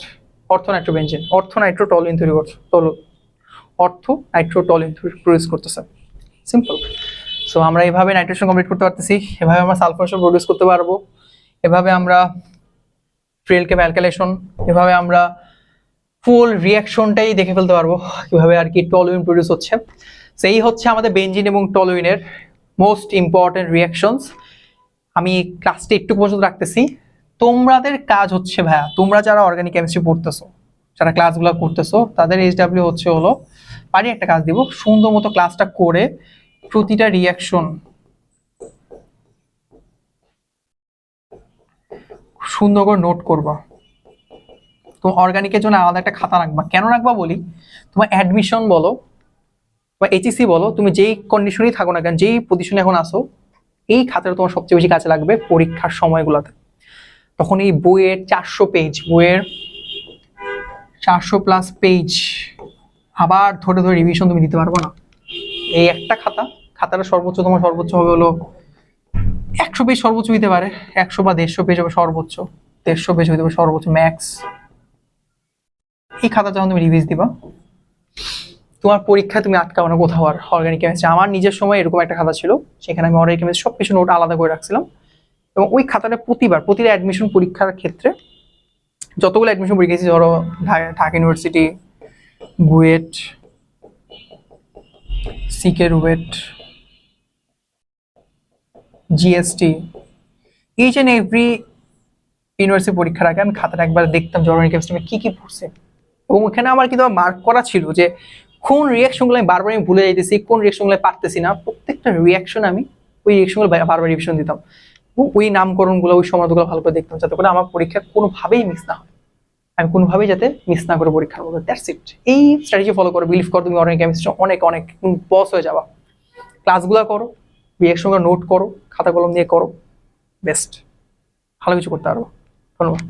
অর্থ নাইট্রোবেনজিন, অর্থ নাইট্রোটলুইন তৈরি করছে, অর্থ নাইট্রোটলুইন প্রডিউস করতেছে, সিম্পল। সো আমরা এভাবে নাইট্রেশন কমপ্লিট করতে পারতেছি, এভাবে আমরা সালফার প্রডিউস করতে পারবো, এভাবে আমরা ফ্রি এলকেম অ্যালকাইলেশন, এভাবে আমরা ফুল রিয়াকশনটাই দেখে ফেলতে পারবো কিভাবে আর কি টলুইন প্রডিউস হচ্ছে। সেই হচ্ছে আমাদের বেনজিন এবং টলুইনের মোস্ট ইম্পর্টেন্ট রিয়াকশনস। আমি ক্লাসটা একটু পর্যন্ত রাখতেছি। তোমাদের কাজ হচ্ছে ভাইয়া, তোমরা যারা অর্গানিক কেমিস্ট্রি পড়তেছো, যারা ক্লাসগুলো করতেছো, তাদের এইচডব্লিউ হচ্ছে হলো পারি একটা কাজ দিব, সুন্দর মতো ক্লাসটা করে প্রতিটা রিয়াকশন সুন্দর করে নোট করবা। তোমার অর্গানিকের জন্য আলাদা একটা খাতা রাখবা। কেন রাখবা বলি, তোমার অ্যাডমিশন বলো বা এইচএসসি বলো, তুমি যেই কন্ডিশনেই থাকো না কেন, যেই পজিশনে এখন আসো, এই খাতাটা তোমার সবচেয়ে বেশি কাজে লাগবে পরীক্ষার সময়গুলোতে। তখন এই বইয়ের 400 পেজ, বইয়ের 400+ পেজ আবার ধরে ধরে রিভিশন তুমি দিতে পারবো না। এই একটা খাতাটা সর্বোচ্চ তোমার সর্বোচ্চ হবে হলো 100 পেজ সর্বোচ্চ হইতে পারে, 100 বা 150 পেজ হবে সর্বোচ্চ, 150 পেজ হইতে পারে সর্বোচ্চ ম্যাক্স। এই খাতা যখন তুমি রিভিজ দিবা, তোমার পরীক্ষায় তুমি আটকাও না কোথাও আর অর্গানিক কেমিস্ট্রি। আমার নিজের সময় এরকম একটা খাতা ছিল, সেখানে আমি অর্গানিক কেমিস্ট্রি সবকিছু নোট আলাদা করে রাখছিলাম, এবং ওই খাতাটা প্রতিটা অ্যাডমিশন পরীক্ষার ক্ষেত্রে যতগুলো অ্যাডমিশন পরীক্ষা দিয়েছি, ধরো ঢাকা ইউনিভার্সিটি, বুয়েট, সিকে RUET, GST, each and every university পরীক্ষার আগে আমি খাতাটা একবার দেখতাম যে অর্গানিক কেমিস্ট্রি কি কি পড়ছে, এবং ওখানে আমার কিন্তু মার্ক করা ছিল যে কোন রিয়াকশনগুলো আমি বারবার ভুলে যাইতেছি, কোন রিয়াকশনগুলো পারতেছি না। প্রত্যেকটা রিয়াকশন আমি ওই রিয়াকশনগুলো বারবার রিভিশন দিতাম, এবং ওই নামকরণগুলো, ওই সময়গুলো ভালো করে দেখতাম, যাতে করে আমার পরীক্ষা কোনোভাবেই মিস না হয়, আমি কোনোভাবেই যাতে মিস না করে পরীক্ষার মধ্যে। That's it. এই স্ট্র্যাটেজি ফলো করো, বিলিভ করো, তুমি অর্গানিক কেমিস্ট্রি অনেক অনেক বস হয়ে যাবা। ক্লাসগুলো করো, রিয়াকশনগুলো নোট করো, খাতা কলম দিয়ে করো, বেস্ট, ভালো কিছু করতে পারবো। ধন্যবাদ।